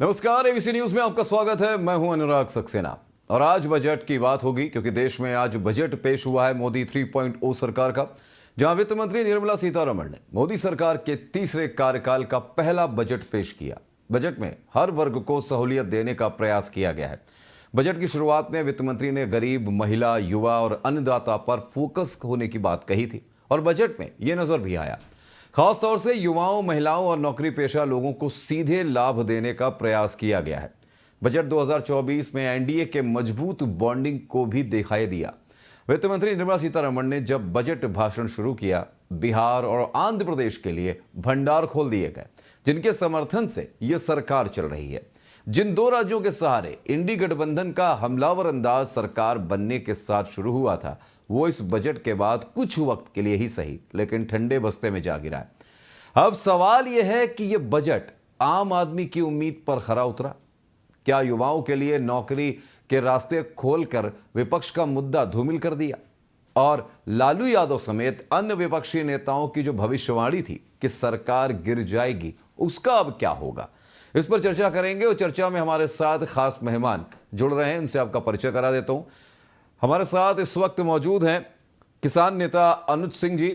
नमस्कार, ABC news में आपका स्वागत है। मैं हूं अनुराग सक्सेना और आज बजट की बात होगी क्योंकि देश में आज बजट पेश हुआ है मोदी 3.0 सरकार का, जहां वित्त मंत्री निर्मला सीतारमण ने मोदी सरकार के तीसरे कार्यकाल का पहला बजट पेश किया। बजट में हर वर्ग को सहूलियत देने का प्रयास किया गया है। बजट की शुरुआत में वित्त मंत्री ने गरीब, महिला, युवा और अन्नदाता पर फोकस होने की बात कही थी और बजट में यह नजर भी आया। खासतौर से युवाओं, महिलाओं और नौकरी पेशा लोगों को सीधे लाभ देने का प्रयास किया गया है। बजट 2024 में एनडीए के मजबूत बॉन्डिंग को भी दिखाई दिया। वित्त मंत्री निर्मला सीतारमण ने जब बजट भाषण शुरू किया, बिहार और आंध्र प्रदेश के लिए भंडार खोल दिए गए, जिनके समर्थन से यह सरकार चल रही है। जिन दो राज्यों के सहारे इंडी गठबंधन का हमलावर अंदाज सरकार बनने के साथ शुरू हुआ था, वो इस बजट के बाद कुछ वक्त के लिए ही सही लेकिन ठंडे बस्ते में जा गिरा है। अब सवाल यह है कि यह बजट आम आदमी की उम्मीद पर खरा उतरा? क्या युवाओं के लिए नौकरी के रास्ते खोलकर विपक्ष का मुद्दा धूमिल कर दिया? और लालू यादव समेत अन्य विपक्षी नेताओं की जो भविष्यवाणी थी कि सरकार गिर जाएगी, उसका अब क्या होगा? इस पर चर्चा करेंगे और चर्चा में हमारे साथ खास मेहमान जुड़ रहे हैं। उनसे आपका परिचय करा देता हूं। हमारे साथ इस वक्त मौजूद हैं किसान नेता अनुज सिंह जी,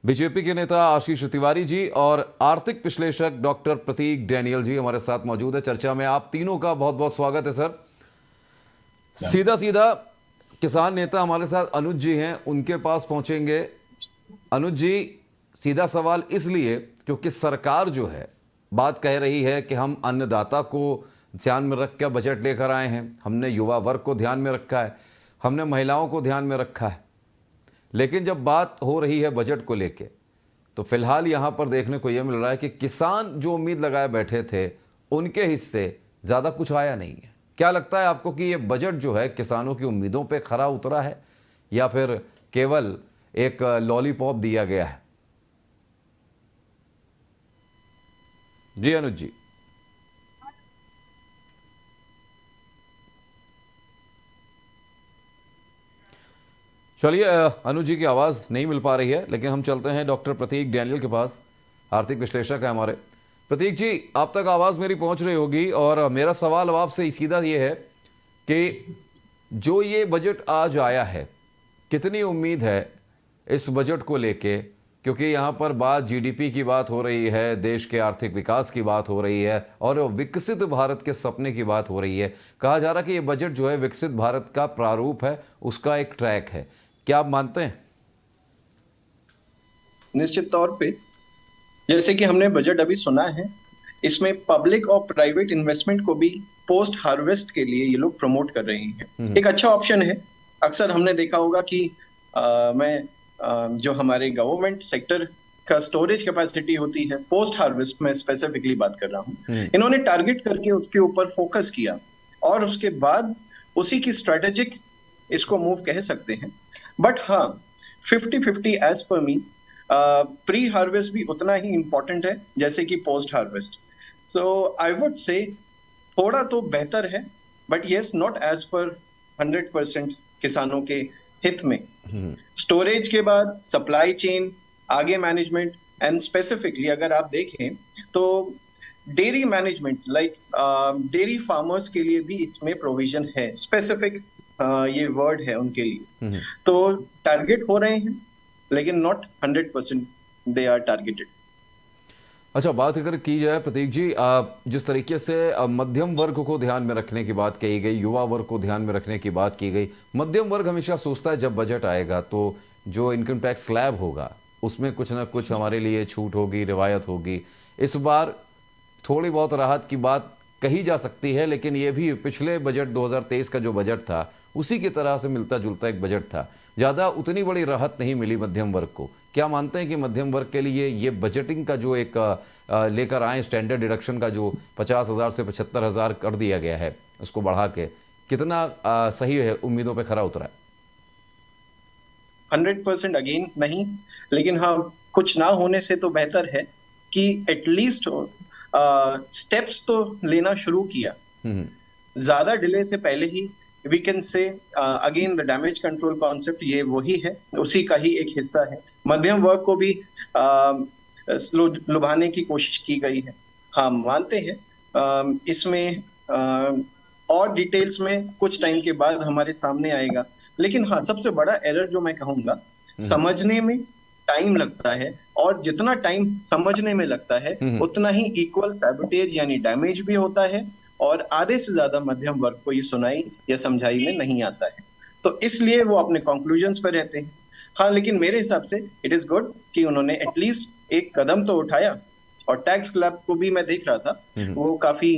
बीजेपी के नेता आशीष तिवारी जी और आर्थिक विश्लेषक डॉक्टर प्रतीक डैनियल जी हमारे साथ मौजूद है। चर्चा में आप तीनों का बहुत बहुत स्वागत है सर। सीधा सीधा किसान नेता हमारे साथ अनुज जी हैं, उनके पास पहुंचेंगे। अनुज जी, सीधा सवाल इसलिए क्योंकि सरकार जो है बात कह रही है कि हम अन्नदाता को ध्यान में रख कर बजट लेकर आए हैं, हमने युवा वर्ग को ध्यान में रखा है, हमने महिलाओं को ध्यान में रखा है। लेकिन जब बात हो रही है बजट को लेके, तो फिलहाल यहाँ पर देखने को यह मिल रहा है कि किसान जो उम्मीद लगाए बैठे थे, उनके हिस्से ज़्यादा कुछ आया नहीं है। क्या लगता है आपको कि ये बजट जो है किसानों की उम्मीदों पे खरा उतरा है या फिर केवल एक लॉलीपॉप दिया गया है? जी अनुज जी। चलिए, अनुज जी की आवाज़ नहीं मिल पा रही है, लेकिन हम चलते हैं डॉक्टर प्रतीक डैनियल के पास। आर्थिक विश्लेषक है हमारे। प्रतीक जी, आप तक आवाज़ मेरी पहुंच रही होगी और मेरा सवाल अब आपसे सीधा ये है कि जो ये बजट आज आया है, कितनी उम्मीद है इस बजट को लेके? क्योंकि यहाँ पर बात जीडीपी की बात हो रही है, देश के आर्थिक विकास की बात हो रही है और विकसित भारत के सपने की बात हो रही है। कहा जा रहा है कि ये बजट जो है विकसित भारत का प्रारूप है, उसका एक ट्रैक है। क्या आप मानते हैं? निश्चित तौर पे, जैसे कि हमने बजट अभी सुना है, इसमें पब्लिक और प्राइवेट इन्वेस्टमेंट को भी पोस्ट हार्वेस्ट के लिए ये लोग प्रमोट कर रहे हैं। एक अच्छा ऑप्शन है। अक्सर हमने देखा होगा कि जो हमारे गवर्नमेंट सेक्टर का स्टोरेज कैपेसिटी होती है, पोस्ट हार्वेस्ट में स्पेसिफिकली बात कर रहा हूँ, इन्होंने टारगेट करके उसके ऊपर फोकस किया और उसके बाद उसी की स्ट्रेटेजिक इसको मूव कह सकते हैं। बट हाँ, 50-50 एज पर मी, प्री हार्वेस्ट भी उतना ही इंपॉर्टेंट है जैसे कि पोस्ट हार्वेस्ट। तो आई वुड से थोड़ा तो बेहतर है, but yes, not as per 100% किसानों के हित में। स्टोरेज के बाद सप्लाई चेन, आगे मैनेजमेंट एंड स्पेसिफिकली अगर आप देखें तो dairy management, like dairy farmers के लिए भी इसमें प्रोविजन है, स्पेसिफिक ये वर्ड है उनके लिए। तो टारगेट हो रहे हैं लेकिन नॉट 100% दे आर टारगेटेड। अच्छा, बात अगर की जाए प्रतीक जी, जिस तरीके से मध्यम वर्ग को ध्यान में रखने की बात कही गई, युवा वर्ग को ध्यान में रखने की बात की गई, मध्यम वर्ग हमेशा सोचता है जब बजट आएगा तो जो इनकम टैक्स स्लैब होगा उसमें कुछ ना कुछ हमारे लिए छूट होगी, रिवायत होगी। इस बार थोड़ी बहुत राहत की बात कही जा सकती है, लेकिन ये भी पिछले बजट 2023 का जो बजट था उसी की तरह से मिलता जुलता एक बजट था। ज़्यादा उतनी बड़ी राहत नहीं मिली मध्यम वर्ग को। क्या मानते हैं कि मध्यम वर्ग के लिए ये बजटिंग का जो एक लेकर आए स्टैंडर्ड डिडक्शन का जो 50,000 से 75,000 कर दिया गया है, उसको बढ़ा के, कितना सही है, उम्मीदों पे खरा उतरा है? 100% अगेन नहीं, लेकिन हाँ, कुछ ना होने से तो बेहतर है कि एटलीस्ट स्टेप्स तो लेना शुरू किया। ज्यादा डिले से पहले ही we can say again the damage control concept ये वही है, उसी का ही एक हिस्सा है। मध्यम वर्ग को भी लुभाने की कोशिश की गई है। हाँ, मानते हैं इसमें और डिटेल्स में कुछ टाइम के बाद हमारे सामने आएगा। लेकिन हाँ, सबसे बड़ा एरर जो मैं कहूंगा, समझने में टाइम लगता है, और जितना टाइम समझने में लगता है उतना ही इक्वल सैबोटेज यानी डैमेज भी होता है, और आधे से ज्यादा मध्यम वर्ग को ये सुनाई या समझाई में नहीं आता है। तो इसलिए वो अपने कंक्लूजन्स पे रहते हैं। हाँ, लेकिन मेरे हिसाब से इट इज गुड कि उन्होंने एटलीस्ट एक कदम तो उठाया। और टैक्स क्लब को भी मैं देख रहा था, वो काफी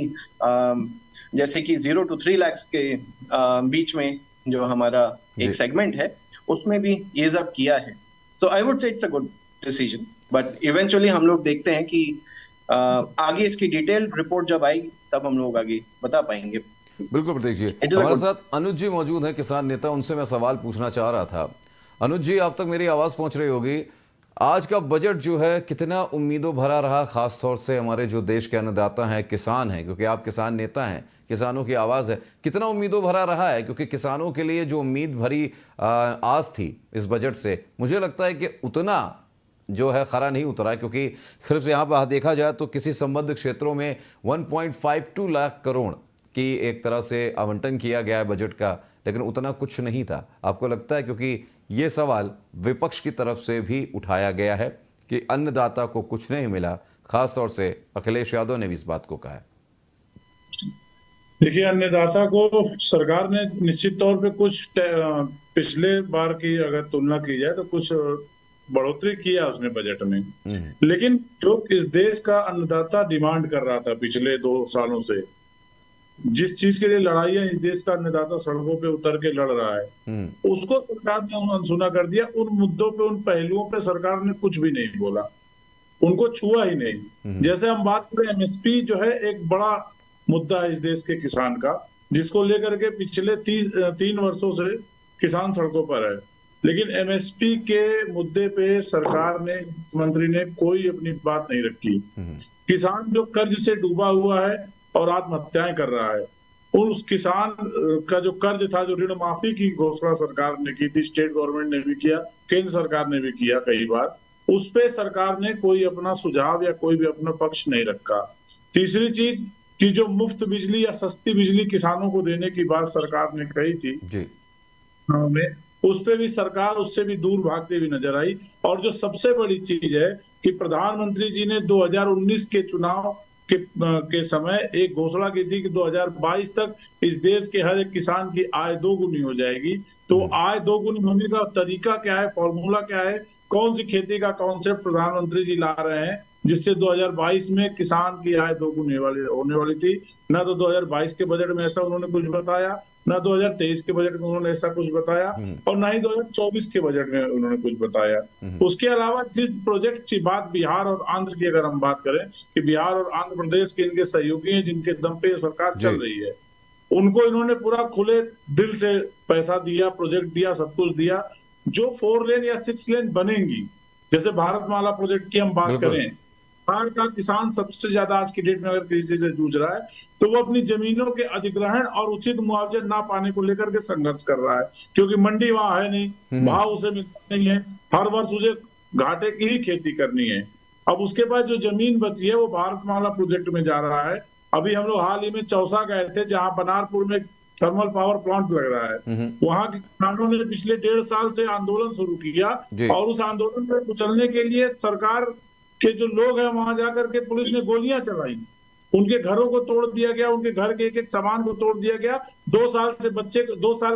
जैसे कि 0 to 3 लाख के बीच में जो हमारा एक सेगमेंट है, उसमें भी ये सब किया है। तो I would say it's a good decision, but eventually हम लोग देखते हैं कि आगे इसकी डिटेल्ड रिपोर्ट जब आएगी तब हम लोग आगे बता पाएंगे। बिल्कुल प्रतीक जी, हमारे साथ अनुज जी मौजूद हैं, किसान नेता। उनसे मैं सवाल पूछना चाह रहा था। अनुज जी, आप तक मेरी आवाज़ पहुंच रही होगी। आज का बजट जो है कितना उम्मीदों भरा रहा, खास तौर से हमारे जो देश के अन्नदाता हैं, किसान हैं, क्योंकि आप किसान नेता हैं, किसानों की आवाज़ है, कितना उम्मीदों भरा रहा है? क्योंकि किसानों के लिए जो उम्मीद भरी आस थी इस बजट से, मुझे लगता है कि उतना जो है खरा नहीं उतरा, क्योंकि सिर्फ यहाँ पर देखा जाए तो किसी संबद्ध क्षेत्रों में 1.52 लाख करोड़ की एक तरह से आवंटन किया गया है बजट का, लेकिन उतना कुछ नहीं था। आपको लगता है, क्योंकि ये सवाल विपक्ष की तरफ से भी उठाया गया है कि अन्नदाता को कुछ नहीं मिला, खासतौर से अखिलेश यादव ने भी इस बात को कहा है। देखिए, अन्नदाता को सरकार ने निश्चित तौर पे कुछ पिछले बार की अगर तुलना की जाए तो कुछ बढ़ोतरी किया उसने बजट में, लेकिन जो इस देश का अन्नदाता डिमांड कर रहा था पिछले 2 सालों से, जिस चीज के लिए लड़ाइयां इस देश का अन्नदाता सड़कों पे उतर के लड़ रहा है, उसको सरकार ने अनसुना कर दिया। उन मुद्दों पे, उन पहलुओं पे सरकार ने कुछ भी नहीं बोला, उनको छुआ ही नहीं। जैसे हम बात करें, एमएसपी जो है एक बड़ा मुद्दा है इस देश के किसान का, जिसको लेकर के पिछले 3 वर्षों से किसान सड़कों पर है, लेकिन एमएसपी के मुद्दे पे सरकार ने, मंत्री ने कोई अपनी बात नहीं रखी। किसान जो कर्ज से डूबा हुआ है और आत्महत्याएं कर रहा है, उस किसान का जो कर्ज था, जो ऋण माफी की घोषणा सरकार ने की थी, स्टेट गवर्नमेंट ने भी किया, केंद्र सरकार ने भी किया कई बार, उस पे सरकार ने कोई अपना सुझाव या कोई भी अपना पक्ष नहीं रखा। तीसरी चीज कि जो मुफ्त बिजली या सस्ती बिजली किसानों को देने की बात सरकार ने कही थी जी, उस पे भी सरकार उससे भी दूर भागते हुए नजर आई। और जो सबसे बड़ी चीज है कि प्रधानमंत्री जी ने 2019 के चुनाव के समय एक घोषणा की थी कि 2022 तक इस देश के हर एक किसान की आय 2 गुनी हो जाएगी। तो आय 2 गुनी होने का तरीका क्या है, फॉर्मूला क्या है, कौन सी खेती का कॉन्सेप्ट प्रधानमंत्री जी ला रहे हैं जिससे 2022 में किसान की आय 2 गुनी होने वाली थी? ना तो 2022 के बजट में ऐसा उन्होंने कुछ बताया, ना 2023 के बजट में उन्होंने ऐसा कुछ बताया, और ना ही 2024 के बजट में उन्होंने कुछ बताया। उसके अलावा जिस प्रोजेक्ट की बात बिहार और आंध्र की अगर हम बात करें कि बिहार और आंध्र प्रदेश के इनके सहयोगी हैं जिनके दम पे सरकार चल रही है, उनको इन्होंने पूरा खुले दिल से पैसा दिया, प्रोजेक्ट दिया, सब कुछ दिया। जो 4 लेन या 6 लेन बनेंगी, जैसे भारतमाला प्रोजेक्ट की हम बात करें, बिहार का किसान सबसे ज्यादा आज की डेट में अगर कृषि से जूझ रहा है तो वो अपनी जमीनों के अधिग्रहण और उचित मुआवजे ना पाने को लेकर के संघर्ष कर रहा है, क्योंकि मंडी वहां है नहीं, भाव उसे मिलता नहीं है, हर वर्ष उसे घाटे की ही खेती करनी है। अब उसके बाद जो जमीन बची है वो भारतमाला प्रोजेक्ट में जा रहा है। अभी हम लोग हाल ही में चौसा गए थे, जहां बनारपुर में थर्मल पावर प्लांट लग रहा है। वहां के किसानों ने पिछले 1.5 साल से आंदोलन शुरू किया, और उस आंदोलन को कुचलने के लिए सरकार के जो लोग हैं वहां जाकर के पुलिस ने गोलियां चलाई, उनके घरों को तोड़ दिया गया, उनके घर के एक सामान को तोड़ दिया गया। 2 साल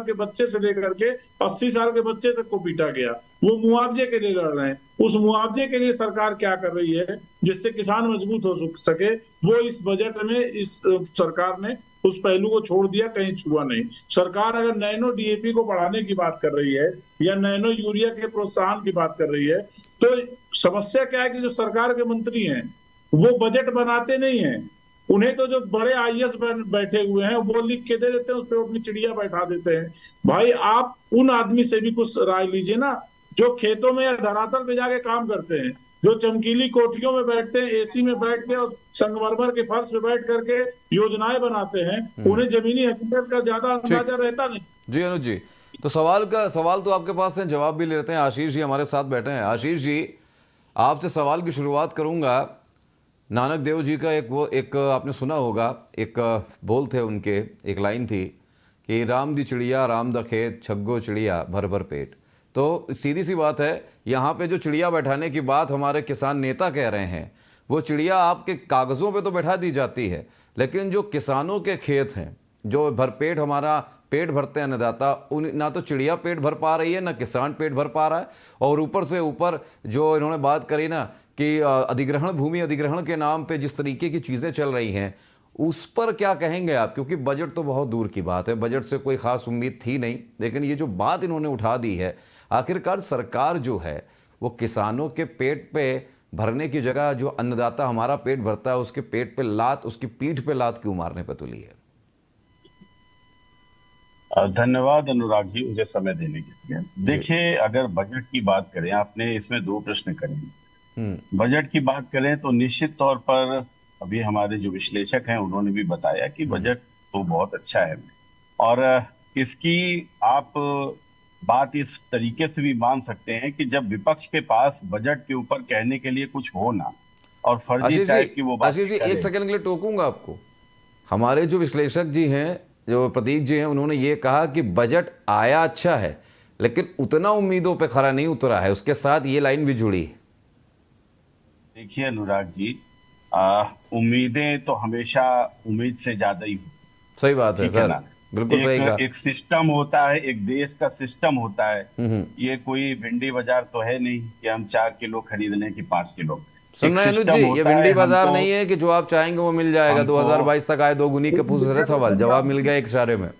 के बच्चे से लेकर के 80 साल के बच्चे तक को पीटा गया। वो मुआवजे के लिए लड़ रहे हैं। उस मुआवजे के लिए सरकार क्या कर रही है जिससे किसान मजबूत हो सके, वो इस बजट में इस सरकार ने उस पहलू को छोड़ दिया, कहीं छुआ नहीं। सरकार अगर नैनो डीएपी को बढ़ाने की बात कर रही है या नैनो यूरिया के प्रोत्साहन की बात कर रही है, तो समस्या क्या है कि जो सरकार के मंत्री हैं वो बजट बनाते नहीं हैं। उन्हें तो जो बड़े आईएएस बैठे हुए हैं वो लिख के दे देते हैं, उस पर अपनी चिड़िया बैठा देते हैं। भाई, आप उन आदमी से भी कुछ राय लीजिए ना जो खेतों में या धरातल पे जाके काम करते हैं, जो चमकीली कोठियों में बैठते हैं, एसी में बैठ के और संगमरमर के फर्श पे बैठ करके योजनाएं बनाते हैं, उन्हें जमीनी हकीकत का ज्यादा अंदाजा रहता नहीं। जी अनुज जी, तो सवाल तो आपके पास है, जवाब भी लेते हैं। आशीष जी हमारे साथ बैठे हैं। आशीष जी, आपसे सवाल की शुरुआत करूंगा। नानक देव जी का एक आपने सुना होगा, एक बोल थे उनके, एक लाइन थी कि राम दी चिड़िया राम दा खेत, छग्गो चिड़िया भर भर पेट। तो सीधी सी बात है, यहाँ पे जो चिड़िया बैठाने की बात हमारे किसान नेता कह रहे हैं, वो चिड़िया आपके कागज़ों पे तो बैठा दी जाती है, लेकिन जो किसानों के खेत हैं, जो भरपेट हमारा पेट भरते हैं अन्नदाता, उन ना तो चिड़िया पेट भर पा रही है, ना किसान पेट भर पा रहा है। और ऊपर से ऊपर जो इन्होंने बात करी ना कि अधिग्रहण, भूमि अधिग्रहण के नाम पे जिस तरीके की चीज़ें चल रही हैं, उस पर क्या कहेंगे आप? क्योंकि बजट तो बहुत दूर की बात है, बजट से कोई ख़ास उम्मीद थी नहीं, लेकिन ये जो बात इन्होंने उठा दी है, आखिरकार सरकार जो है वो किसानों के पेट पे भरने की जगह जो अन्नदाता हमारा पेट भरता है, उसके पेट पे लात, उसकी पीठ पे लात क्यों मारने पे तुली है? धन्यवाद अनुराग जी, मुझे समय देने के लिए। देखिए, अगर बजट की बात करें, आपने इसमें दो प्रश्न करे। बजट की बात करें तो निश्चित तौर पर अभी हमारे जो विश्लेषक हैं उन्होंने भी बताया कि बजट तो बहुत अच्छा है। और इसकी आप बात इस तरीके से भी मान सकते हैं कि जब विपक्ष के पास बजट के ऊपर कहने के लिए कुछ हो ना, और फर्जी टाइप की वो बात आशीष जी, एक सेकंड के लिए टोकूंगा आपको। हमारे जो विश्लेषक जी हैं, जो प्रतीक जी हैं, उन्होंने ये कहा कि बजट आया अच्छा है, लेकिन उतना उम्मीदों पे खरा नहीं उतरा है। उसके साथ ये लाइन भी जुड़ी है। देखिए अनुराग जी, उम्मीदें तो हमेशा उम्मीद से ज्यादा ही होती। सही बात है ठीक है सर, ना? बिल्कुल सही कहा। एक सिस्टम होता है, एक देश का सिस्टम होता है। ये कोई भिंडी बाजार तो है नहीं कि हम 4 किलो खरीद लें कि 5 किलो। सुन रहे हैं अनुज जी, ये भिंडी बाजार नहीं है कि जो आप चाहेंगे वो मिल जाएगा। 2022 तक आए दोगुनी के पूछ रहे सवाल, जवाब मिल गया एक इशारे में।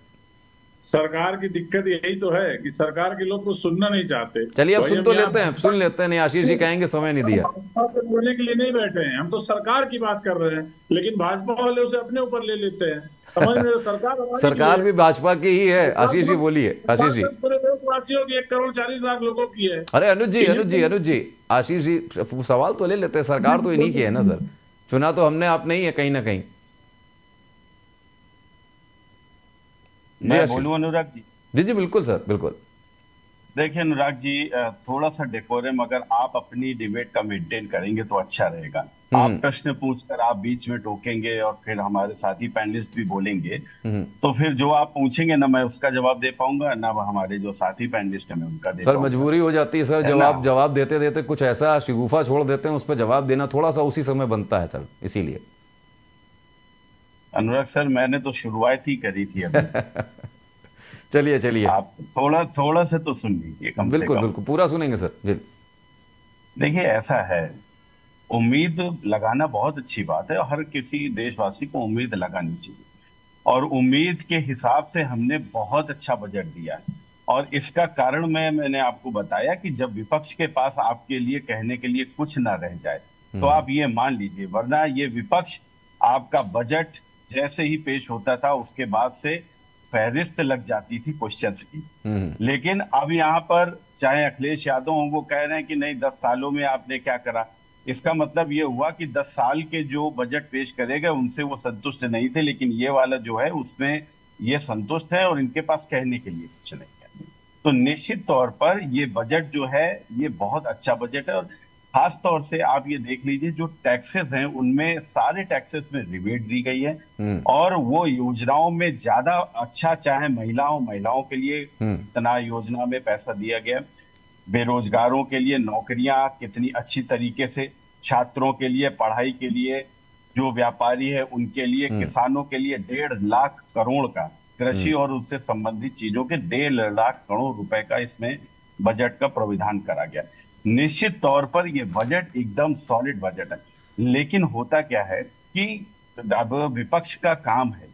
सरकार की दिक्कत यही तो है कि सरकार के लोग कुछ सुनना नहीं चाहते। चलिए अब सुन तो लेते हैं, सुन लेते हैं। नहीं, आशीष जी कहेंगे समय नहीं दिया। बोलने के लिए नहीं बैठे हैं, हम तो सरकार की बात कर रहे हैं, लेकिन भाजपा वाले उसे अपने ऊपर ले लेते हैं। समझ में, सरकार भी भाजपा की ही है। आशीष जी बोलिए। आशीष जी, पूरे देशवासियों की 1,40,00,000 लोगों की है। अरे अनुज जी, आशीष जी सवाल तो ले लेते हैं। सरकार तो इन्हीं की है ना सर, चुना तो हमने, आप नहीं है कहीं ना कहीं। मैं बोलूं अनुराग जी? जी जी बिल्कुल सर, बिल्कुल। देखिए अनुराग जी, थोड़ा सा डेकोरम अगर आप अपनी डिबेट का मेंटेन करेंगे तो अच्छा रहेगा। आप प्रश्न पूछकर आप बीच में टोकेंगे और फिर हमारे साथी पैनलिस्ट भी बोलेंगे, तो फिर जो आप पूछेंगे ना मैं उसका जवाब दे पाऊंगा, ना हमारे जो साथी पैनलिस्ट है मैं उनका दे सर मजबूरी हो जाती है सर, जवाब देते देते कुछ ऐसा शिगुफा छोड़ देते हैं, उस पर जवाब देना थोड़ा सा उसी समय बनता है सर, इसीलिए। अनुराग सर, मैंने तो शुरुआत ही करी थी अभी। चलिए आप थोड़ा सा तो सुन लीजिए कम से कम। बिल्कुल पूरा सुनेंगे सर जी। देखिए ऐसा है, उम्मीद लगाना बहुत अच्छी बात है और हर किसी देशवासी को उम्मीद लगानी चाहिए, और उम्मीद के हिसाब से हमने बहुत अच्छा बजट दिया है। और इसका कारण मैंने आपको बताया कि जब विपक्ष के पास आपके लिए कहने के लिए कुछ ना रह जाए तो आप ये मान लीजिए, वरना ये विपक्ष आपका बजट जैसे ही पेश होता था उसके बाद से फहरिस्त लग जाती थी क्वेश्चंस की। लेकिन अब यहाँ पर चाहे अखिलेश यादव हो, वो कह रहे हैं कि नहीं 10 सालों में आपने क्या करा। इसका मतलब ये हुआ कि 10 साल के जो बजट पेश करेगा उनसे वो संतुष्ट नहीं थे, लेकिन ये वाला जो है उसमें ये संतुष्ट है और इनके पास कहने के लिए कुछ नहीं है। तो निश्चित तौर पर ये बजट जो है ये बहुत अच्छा बजट है। और खास तौर से आप ये देख लीजिए, जो टैक्सेस हैं उनमें सारे टैक्सेस में रिबेट दी गई है, और वो योजनाओं में ज्यादा अच्छा, चाहे महिलाओं के लिए कितना योजना में पैसा दिया गया, बेरोजगारों के लिए नौकरियां कितनी अच्छी तरीके से, छात्रों के लिए पढ़ाई के लिए, जो व्यापारी है उनके लिए, किसानों के लिए 1.5 लाख करोड़ का, कृषि और उससे संबंधित चीजों के 1.5 लाख करोड़ रुपए का इसमें बजट का प्रावधान करा गया। निश्चित तौर पर ये बजट एकदम सॉलिड बजट है। लेकिन होता क्या है कि अब विपक्ष का काम है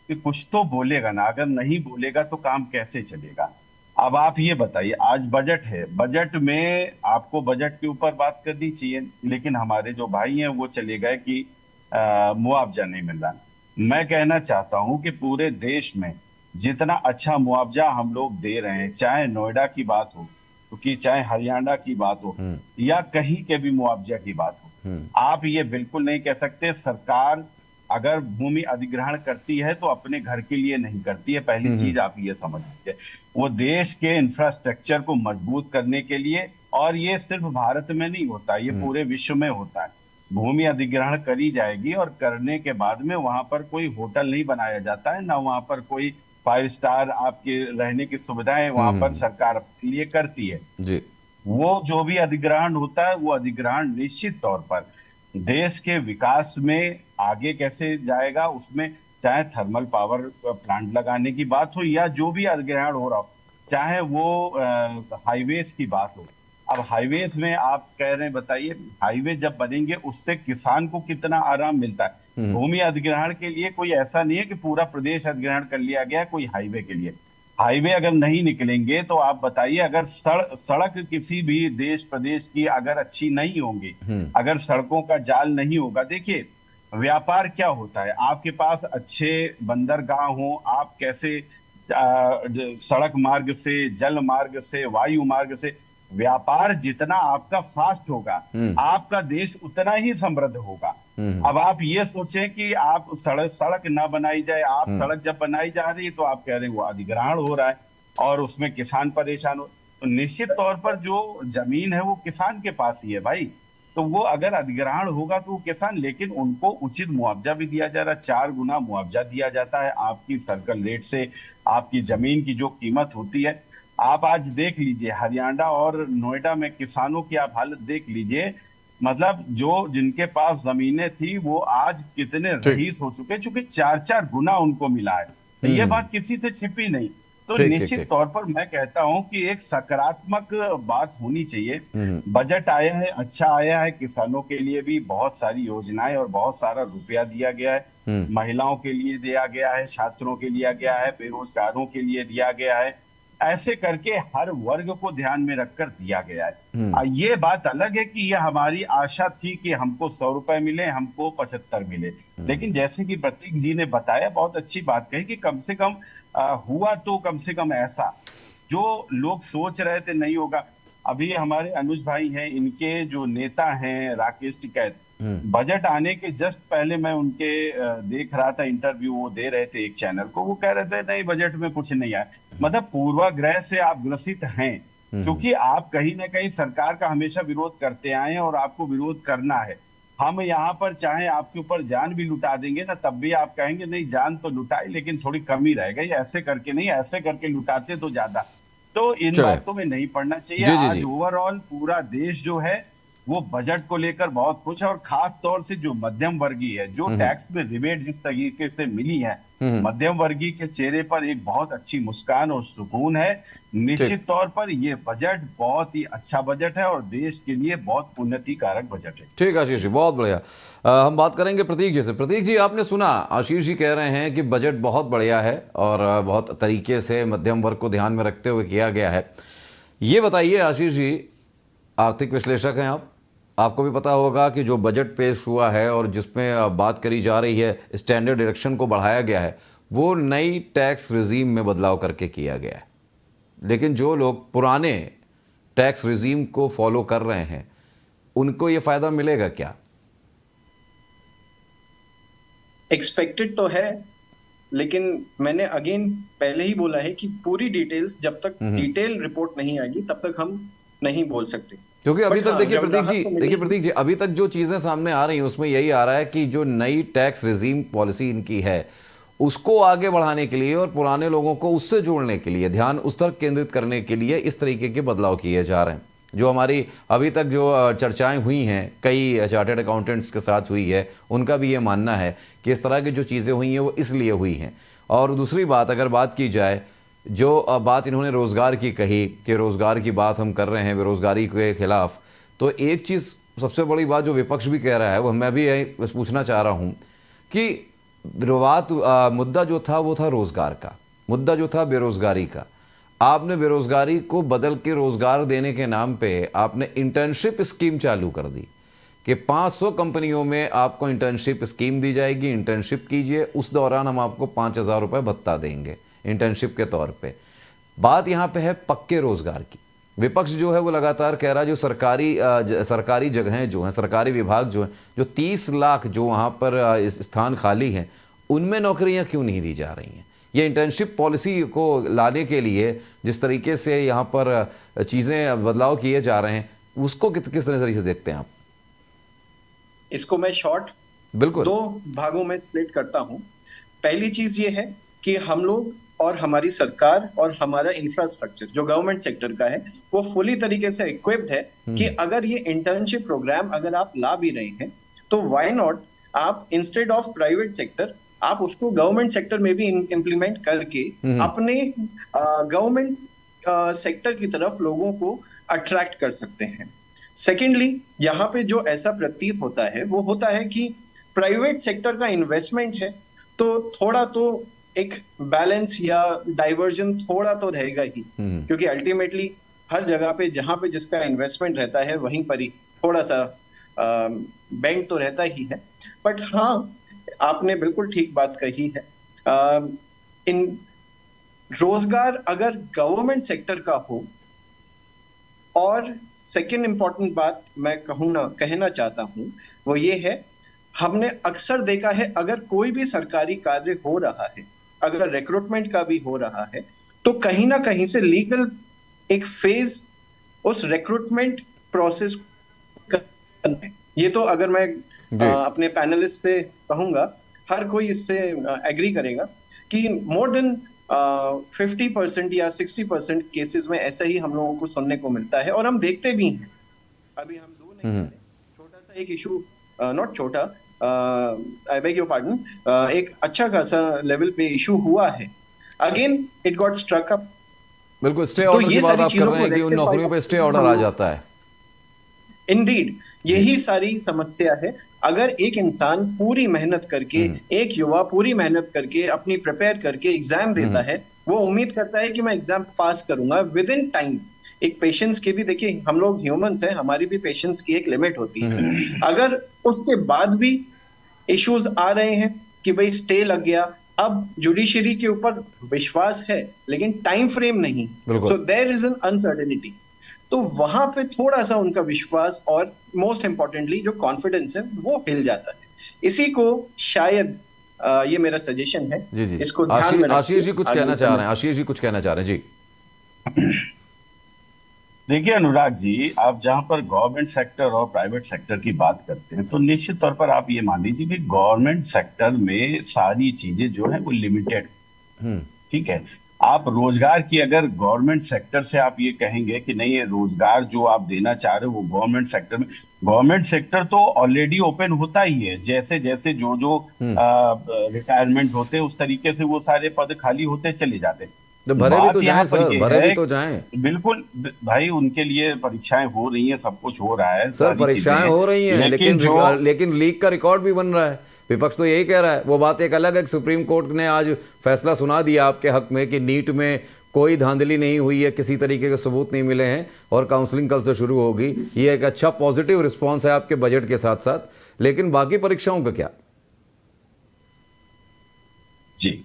कि कुछ तो बोलेगा ना, अगर नहीं बोलेगा तो काम कैसे चलेगा। अब आप ये बताइए, आज बजट है, बजट में आपको बजट के ऊपर बात करनी चाहिए, लेकिन हमारे जो भाई हैं वो चले गए कि मुआवजा नहीं मिल रहा। मैं कहना चाहता हूं कि पूरे देश में जितना अच्छा मुआवजा हम लोग दे रहे हैं, चाहे नोएडा की बात हो, क्योंकि चाहे हरियाणा की बात हो या कहीं के भी मुआवजा की बात हो, आप ये बिल्कुल नहीं कह सकते सरकार अगर भूमि अधिग्रहण करती है तो अपने घर के लिए नहीं करती है। पहली चीज आप ये समझ लीजिए, वो देश के इंफ्रास्ट्रक्चर को मजबूत करने के लिए, और ये सिर्फ भारत में नहीं होता, ये पूरे विश्व में होता है। भूमि अधिग्रहण करी जाएगी और करने के बाद में वहां पर कोई होटल नहीं बनाया जाता है, ना वहां पर कोई 5 स्टार आपके रहने की सुविधाएं वहां पर सरकार अपने लिए करती है। जी। वो जो भी अधिग्रहण होता है वो अधिग्रहण निश्चित तौर पर देश के विकास में आगे कैसे जाएगा, उसमें चाहे थर्मल पावर प्लांट लगाने की बात हो या जो भी अधिग्रहण हो रहा हो, चाहे वो हाईवेज की बात हो। अब हाईवेज में आप कह रहे हैं, बताइए हाईवे जब बनेंगे उससे किसान को कितना आराम मिलता है। भूमि अधिग्रहण के लिए कोई ऐसा नहीं है कि पूरा प्रदेश अधिग्रहण कर लिया गया कोई हाईवे के लिए। हाईवे अगर नहीं निकलेंगे तो आप बताइए, अगर सड़क किसी भी देश प्रदेश की अगर अच्छी नहीं होंगी, अगर सड़कों का जाल नहीं होगा, देखिए व्यापार क्या होता है, आपके पास अच्छे बंदरगाह हो, आप कैसे सड़क मार्ग से, जल मार्ग से, वायु मार्ग से व्यापार जितना आपका फास्ट होगा, आपका देश उतना ही समृद्ध होगा। अब आप ये सोचें कि आप सड़क ना बनाई जाए, आप सड़क जब बनाई जा रही है तो आप कह रहे हैं वो अधिग्रहण हो रहा है और उसमें किसान परेशान हो, तो निश्चित तौर पर जो जमीन है वो किसान के पास ही है भाई। तो वो अगर अधिग्रहण होगा तो वो किसान, लेकिन उनको उचित मुआवजा भी दिया जा रहा है, 4 गुना मुआवजा दिया जाता है आपकी सर्कल रेट से। आपकी जमीन की जो कीमत होती है, आप आज देख लीजिए हरियाणा और नोएडा में किसानों की आप हालत देख लीजिए, मतलब जो जिनके पास जमीनें थी वो आज कितने रईस हो चुके, चूंकि 4-4 गुना उनको मिला है। तो ये बात किसी से छिपी नहीं। तो निश्चित तौर पर मैं कहता हूं कि एक सकारात्मक बात होनी चाहिए। बजट आया है, अच्छा आया है, किसानों के लिए भी बहुत सारी योजनाएं और बहुत सारा रुपया दिया गया है, महिलाओं के लिए दिया गया है, छात्रों के लिए दिया है, बेरोजगारों के लिए दिया गया है, ऐसे करके हर वर्ग को ध्यान में रखकर दिया गया है। ये बात अलग है कि ये हमारी आशा थी कि हमको 100 रुपए मिले, हमको 75 मिले, लेकिन जैसे कि प्रतीक जी ने बताया, बहुत अच्छी बात कही कि कम से कम हुआ तो कम से कम ऐसा जो लोग सोच रहे थे नहीं होगा। अभी हमारे अनुज भाई हैं, इनके जो नेता हैं राकेश टिकैत, बजट आने के जस्ट पहले मैं उनके देख रहा था इंटरव्यू, वो दे रहे थे एक चैनल को, वो कह रहे थे नहीं बजट में कुछ नहीं आया। मतलब पूर्वाग्रह से आप ग्रसित हैं, क्योंकि आप कहीं ना कहीं सरकार का हमेशा विरोध करते आए हैं और आपको विरोध करना है। हम यहाँ पर चाहे आपके ऊपर जान भी लुटा देंगे ना, तब भी आप कहेंगे नहीं जान तो लुटाई लेकिन थोड़ी कम ही रहेगा, ये ऐसे करके नहीं, ऐसे करके लुटाते तो ज्यादा। तो इन बातों में नहीं पड़ना चाहिए। आज ओवरऑल पूरा देश जो है वो बजट को लेकर बहुत खुश है, और खास तौर से जो मध्यम वर्गीय है, जो टैक्स में रिबेट जिस तरीके से मिली है, मध्यम वर्गीय के चेहरे पर एक बहुत अच्छी मुस्कान और सुकून है। निश्चित तौर पर ये बजट बहुत ही अच्छा बजट है और देश के लिए बहुत उन्नति कारक बजट है। ठीक आशीष जी, बहुत बढ़िया। हम बात करेंगे प्रतीक जी से। प्रतीक जी, आपने सुना आशीष जी कह रहे हैं कि बजट बहुत बढ़िया है और बहुत तरीके से मध्यम वर्ग को ध्यान में रखते हुए किया गया है। ये बताइए आशीष जी, आर्थिक विश्लेषक हैं आप, आपको भी पता होगा कि जो बजट पेश हुआ है और जिसमें बात करी जा रही है स्टैंडर्ड डिडक्शन को बढ़ाया गया है, वो नई टैक्स रिजीम में बदलाव करके किया गया है। लेकिन जो लोग पुराने टैक्स रिजीम को फॉलो कर रहे हैं उनको ये फायदा मिलेगा क्या? एक्सपेक्टेड तो है, लेकिन मैंने अगेन पहले ही बोला है कि पूरी डिटेल्स जब तक डिटेल रिपोर्ट नहीं आएगी तब तक हम नहीं बोल सकते। क्योंकि अभी तक देखिए प्रतीक जी, अभी तक जो चीजें सामने आ रही हैं उसमें यही आ रहा है कि जो नई टैक्स रिजीम पॉलिसी इनकी है उसको आगे बढ़ाने के लिए और पुराने लोगों को उससे जोड़ने के लिए, ध्यान उस तरफ केंद्रित करने के लिए इस तरीके के बदलाव किए जा रहे हैं। जो हमारी अभी तक जो चर्चाएं हुई हैं कई चार्टर्ड अकाउंटेंट्स के साथ हुई है, उनका भी ये मानना है कि इस तरह की जो चीज़ें हुई हैं वो इसलिए हुई हैं। और दूसरी बात, अगर बात की जाए, जो बात इन्होंने रोज़गार की कही कि रोज़गार की बात हम कर रहे हैं बेरोज़गारी के ख़िलाफ़, तो एक चीज़ सबसे बड़ी बात जो विपक्ष भी कह रहा है वो मैं भी यही बस पूछना चाह रहा हूँ कि मुद्दा जो था वो था रोज़गार का, मुद्दा जो था बेरोज़गारी का। आपने बेरोज़गारी को बदल के रोज़गार देने के नाम पे आपने इंटर्नशिप स्कीम चालू कर दी कि 500 कंपनियों में आपको इंटर्नशिप स्कीम दी जाएगी, इंटर्नशिप कीजिए, उस दौरान हम आपको 5,000 रुपये भत्ता देंगे इंटर्नशिप के तौर पे। बात यहाँ पे है पक्के रोज़गार की। विपक्ष जो है वो लगातार कह रहा है जो सरकारी जगहें जो हैं, सरकारी विभाग जो हैं, जो 30 लाख जो वहाँ पर स्थान खाली हैं, उनमें नौकरियाँ क्यों नहीं दी जा रही हैं? ये इंटर्नशिप पॉलिसी को लाने के लिए जिस तरीके से यहाँ पर चीज़ें बदलाव किए जा रहे हैं उसको किस नज़रिए से देखते हैं आप? इसको मैं शॉर्ट बिल्कुल। दो भागों में स्प्लिट करता हूं। पहली चीज ये है कि हम लोग और हमारी सरकार और हमारा इंफ्रास्ट्रक्चर जो गवर्नमेंट सेक्टर का है वो फुली तरीके से इक्विप्ड है कि अगर ये इंटर्नशिप प्रोग्राम अगर आप ला भी रहे हैं तो व्हाई नॉट आप इंस्टेड ऑफ प्राइवेट सेक्टर आप उसको गवर्नमेंट सेक्टर में भी इम्प्लीमेंट करके अपने गवर्नमेंट सेक्टर की तरफ लोगों को अट्रैक्ट कर सकते हैं। सेकेंडली, यहाँ पे जो ऐसा प्रतीत होता है वो होता है कि प्राइवेट सेक्टर का इन्वेस्टमेंट है तो थोड़ा तो एक बैलेंस या डाइवर्जन थोड़ा तो रहेगा ही, क्योंकि अल्टीमेटली हर जगह पे जहां पे जिसका इन्वेस्टमेंट रहता है वहीं पर ही थोड़ा सा बेंड तो रहता ही है। बट हाँ, आपने बिल्कुल ठीक बात कही है। इन रोजगार अगर गवर्नमेंट सेक्टर का हो, और सेकेंड इंपॉर्टेंट बात मैं कहना चाहता हूं वो ये है, हमने अक्सर देखा है अगर कोई भी सरकारी कार्य हो रहा है, अगर रिक्रूटमेंट का भी हो रहा है, तो कहीं ना कहीं से लीगल एक फेज उस रिक्रूटमेंट प्रोसेस का, ये तो अगर मैं अपने पैनलिस्ट से कहूंगा, हर कोई इससे एग्री करेगा कि मोर देन 50% या 60% केसेस में ऐसा ही हम लोगों को सुनने को मिलता है और हम देखते भी हैं। अभी हम दो नहीं, छोटा सा एक इशू, नॉट छोटा, आई बेग योर पार्डन, एक अच्छा खासा लेवल पे इशू हुआ है, again it got struck up. बिल्कुल, स्टे ऑर्डर की बात आप कर रहे हैं कि उन नौकरियों पे स्टे ऑर्डर आ जाता है। इंडीड, यही सारी समस्या है। अगर एक इंसान पूरी मेहनत करके, एक युवा पूरी मेहनत करके अपनी प्रिपेयर करके एग्जाम देता है, वो उम्मीद करता है कि मैं एग्जाम पास करूंगा विद इन टाइम। एक पेशेंस की भी, देखिए हम लोग ह्यूमंस हैं, हमारी भी पेशेंस की एक लिमिट होती है। अगर उसके बाद भी इश्यूज आ रहे हैं कि भाई स्टे लग गया, अब जुडिशरी के ऊपर विश्वास है लेकिन टाइम फ्रेम नहीं, so there is an uncertainty, तो वहां पे थोड़ा सा उनका विश्वास और मोस्ट इंपॉर्टेंटली जो कॉन्फिडेंस है वो हिल जाता है। इसी को शायद ये मेरा सजेशन है, जी जी, इसको ध्यान में आशीष जी कुछ कहना चाह रहे हैं, आशीष जी कुछ कहना चाह रहे हैं जी। देखिए अनुराग जी, आप जहां पर गवर्नमेंट सेक्टर और प्राइवेट सेक्टर की बात करते हैं तो निश्चित तौर पर आप ये मान लीजिए कि गवर्नमेंट सेक्टर में सारी चीजें जो है वो लिमिटेड, ठीक है। आप रोजगार की अगर गवर्नमेंट सेक्टर से आप ये कहेंगे कि नहीं ये रोजगार जो आप देना चाह रहे हो वो गवर्नमेंट सेक्टर में, गवर्नमेंट सेक्टर तो ऑलरेडी ओपन होता ही है, जैसे जैसे जो जो रिटायरमेंट होते हैं उस तरीके से वो सारे पद खाली होते चले जाते हैं। तो भरे भी तो जाएं सर, भरे भी तो जाएं। बिल्कुल भाई, उनके लिए परीक्षाएं हो रही हैं, सब कुछ हो रहा है सर, परीक्षाएं हो रही हैं, लेकिन लीक का रिकॉर्ड भी बन रहा है। विपक्ष तो यही कह रहा है, वो बात एक अलग है। सुप्रीम कोर्ट ने आज फैसला सुना दिया आपके हक में कि नीट में कोई धांधली नहीं हुई है, किसी तरीके के सबूत नहीं मिले हैं और काउंसलिंग कल से शुरू होगी। ये एक अच्छा पॉजिटिव रिस्पॉन्स है आपके बजट के साथ साथ, लेकिन बाकी परीक्षाओं का क्या? जी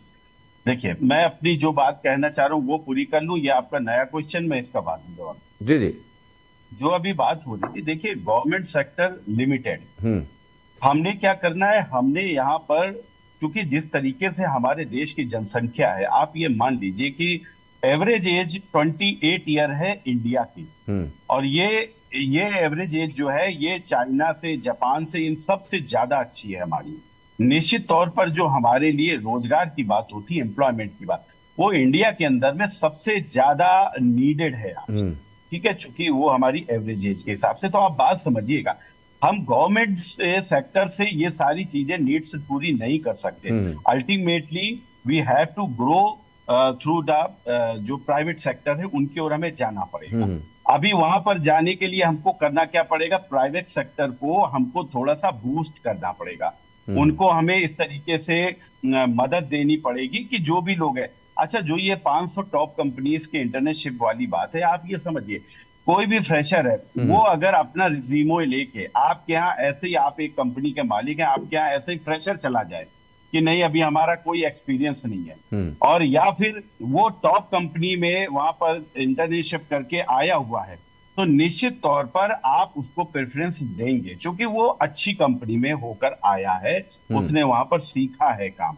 देखिए, मैं अपनी जो बात कहना चाह रहा हूँ वो पूरी कर लूं, ये आपका नया क्वेश्चन, मैं इसका बाद में जवाब। जी जी, जो अभी बात हो रही थी, देखिए गवर्नमेंट सेक्टर लिमिटेड, हमने क्या करना है, हमने यहाँ पर क्योंकि जिस तरीके से हमारे देश की जनसंख्या है, आप ये मान लीजिए कि एवरेज एज 28 ईयर है इंडिया की, और ये एवरेज एज जो है ये चाइना से, जापान से, इन सब से ज्यादा अच्छी है हमारी। निश्चित तौर पर जो हमारे लिए रोजगार की बात होती है, एम्प्लॉयमेंट की बात, वो इंडिया के अंदर में सबसे ज्यादा नीडेड है आज, ठीक है, चूंकि वो हमारी एवरेज एज के हिसाब से। तो आप बात समझिएगा, हम गवर्नमेंट सेक्टर से ये सारी चीजें नीड्स पूरी नहीं कर सकते। Ultimately we have to grow through the जो प्राइवेट सेक्टर है उनकी ओर हमें जाना पड़ेगा। अभी वहां पर जाने के लिए हमको करना क्या पड़ेगा, प्राइवेट सेक्टर को हमको थोड़ा सा बूस्ट करना पड़ेगा, उनको हमें इस तरीके से मदद देनी पड़ेगी कि जो भी लोग हैं, अच्छा जो ये 500 टॉप कंपनीज के इंटर्नशिप वाली बात है, आप ये समझिए कोई भी फ्रेशर है वो अगर अपना रिज्यूमे लेके आपके यहाँ ऐसे ही, आप एक कंपनी के मालिक हैं, आपके यहाँ ऐसे ही फ्रेशर चला जाए कि नहीं अभी हमारा कोई एक्सपीरियंस नहीं है, और या फिर वो टॉप कंपनी में वहां पर इंटर्नशिप करके आया हुआ है, तो निश्चित तौर पर आप उसको प्रेफरेंस देंगे क्योंकि वो अच्छी कंपनी में होकर आया है, उसने वहां पर सीखा है काम।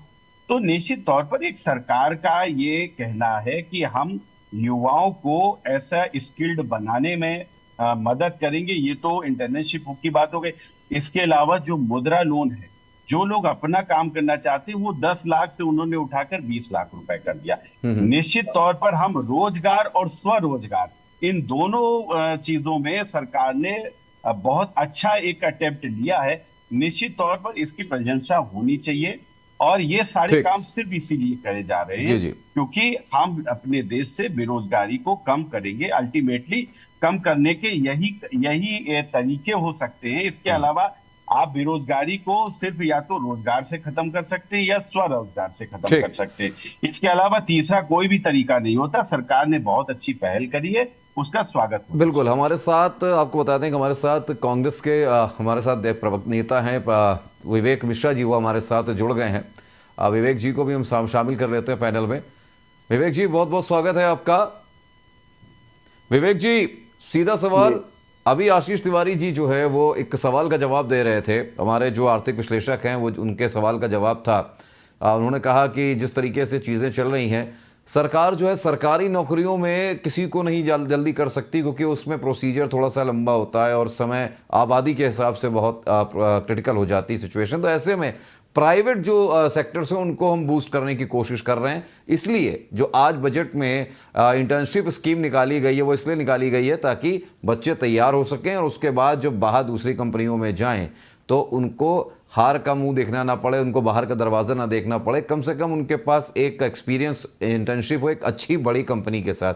तो निश्चित तौर पर एक सरकार का ये कहना है कि हम युवाओं को ऐसा स्किल्ड बनाने में मदद करेंगे। ये तो इंटर्नशिप की बात हो गई। इसके अलावा जो मुद्रा लोन है, जो लोग अपना काम करना चाहते हैं वो 10 लाख से उन्होंने उठाकर 20 लाख रुपए कर दिया। निश्चित तौर पर हम रोजगार और स्वरोजगार इन दोनों चीजों में सरकार ने बहुत अच्छा एक अटेम्प्ट लिया है। निश्चित तौर पर इसकी प्रशंसा होनी चाहिए और ये सारे ठीक। काम सिर्फ इसीलिए करे जा रहे हैं जी। क्योंकि हम अपने देश से बेरोजगारी को कम करेंगे। अल्टीमेटली कम करने के यही तरीके हो सकते हैं। इसके अलावा आप बेरोजगारी को सिर्फ या तो रोजगार से खत्म कर सकते हैं या स्वरोजगार से खत्म ठीक। कर सकते हैं। इसके अलावा तीसरा कोई भी तरीका नहीं होता। सरकार ने बहुत अच्छी पहल करी है, उसका स्वागत होना बिल्कुल। हमारे साथ आपको बताते हैं कि हमारे साथ कांग्रेस के हमारे साथ एक प्रवक्ता नेता हैं विवेक मिश्रा जी, वो हमारे साथ जुड़ गए हैं। विवेक जी को भी हम शामिल कर लेते हैं पैनल में। विवेक जी, बहुत बहुत स्वागत है आपका। विवेक जी, सीधा सवाल, अभी आशीष तिवारी जी जो है वो एक सवाल का जवाब दे रहे थे, हमारे जो आर्थिक विश्लेषक हैं वो उनके सवाल का जवाब था। उन्होंने कहा कि जिस तरीके से चीज़ें चल रही हैं, सरकार जो है सरकारी नौकरियों में किसी को नहीं जल्दी कर सकती क्योंकि उसमें प्रोसीजर थोड़ा सा लंबा होता है और समय आबादी के हिसाब से बहुत क्रिटिकल हो जाती है सिचुएशन। तो ऐसे में प्राइवेट जो सेक्टर्स हैं उनको हम बूस्ट करने की कोशिश कर रहे हैं। इसलिए जो आज बजट में इंटर्नशिप स्कीम निकाली गई है वो इसलिए निकाली गई है ताकि बच्चे तैयार हो सकें और उसके बाद जब बाहर दूसरी कंपनियों में जाएं तो उनको हार का मुंह देखना ना पड़े, उनको बाहर का दरवाज़ा ना देखना पड़े, कम से कम उनके पास एक एक्सपीरियंस इंटर्नशिप हो एक अच्छी बड़ी कंपनी के साथ।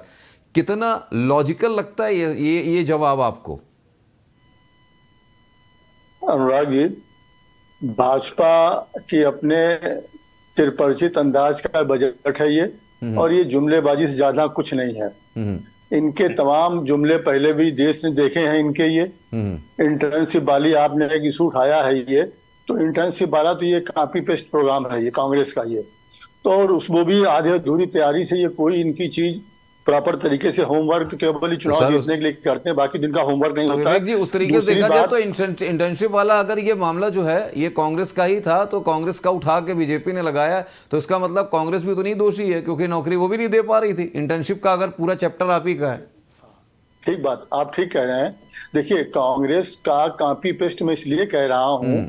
कितना लॉजिकल लगता है ये जवाब आपको? अनुराग जी, भाजपा की अपने चिरपरिचित अंदाज का बजट है ये, और ये जुमलेबाजी से ज्यादा कुछ नहीं है। इनके तमाम जुमले पहले भी देश ने देखे हैं। इनके ये इंटर्नशिप वाली आपने एक इशू उठाया है, ये तो इंटर्नशिप वाला तो ये कॉपी पेस्ट प्रोग्राम है ये कांग्रेस का ये तो, और उसको भी आधे अधूरी तैयारी से ये कोई इनकी चीज प्रॉपर तरीके से होमवर्क केवल ही चुनाव जीतने के लिए करते हैं, बाकी दिन का होमवर्क नहीं होता है। जी, उस तरीके से देखा जाए तो इंटर्नशिप वाला अगर ये मामला जो है ये कांग्रेस का ही था तो कांग्रेस का उठा के बीजेपी ने लगाया, तो इसका मतलब कांग्रेस भी तो नहीं दोषी है क्योंकि नौकरी वो भी नहीं दे पा रही थी। इंटर्नशिप का अगर पूरा चैप्टर आप ही का है। ठीक बात, आप ठीक कह रहे हैं। देखिए, कांग्रेस का कॉपी पेस्ट में इसलिए कह रहा हूं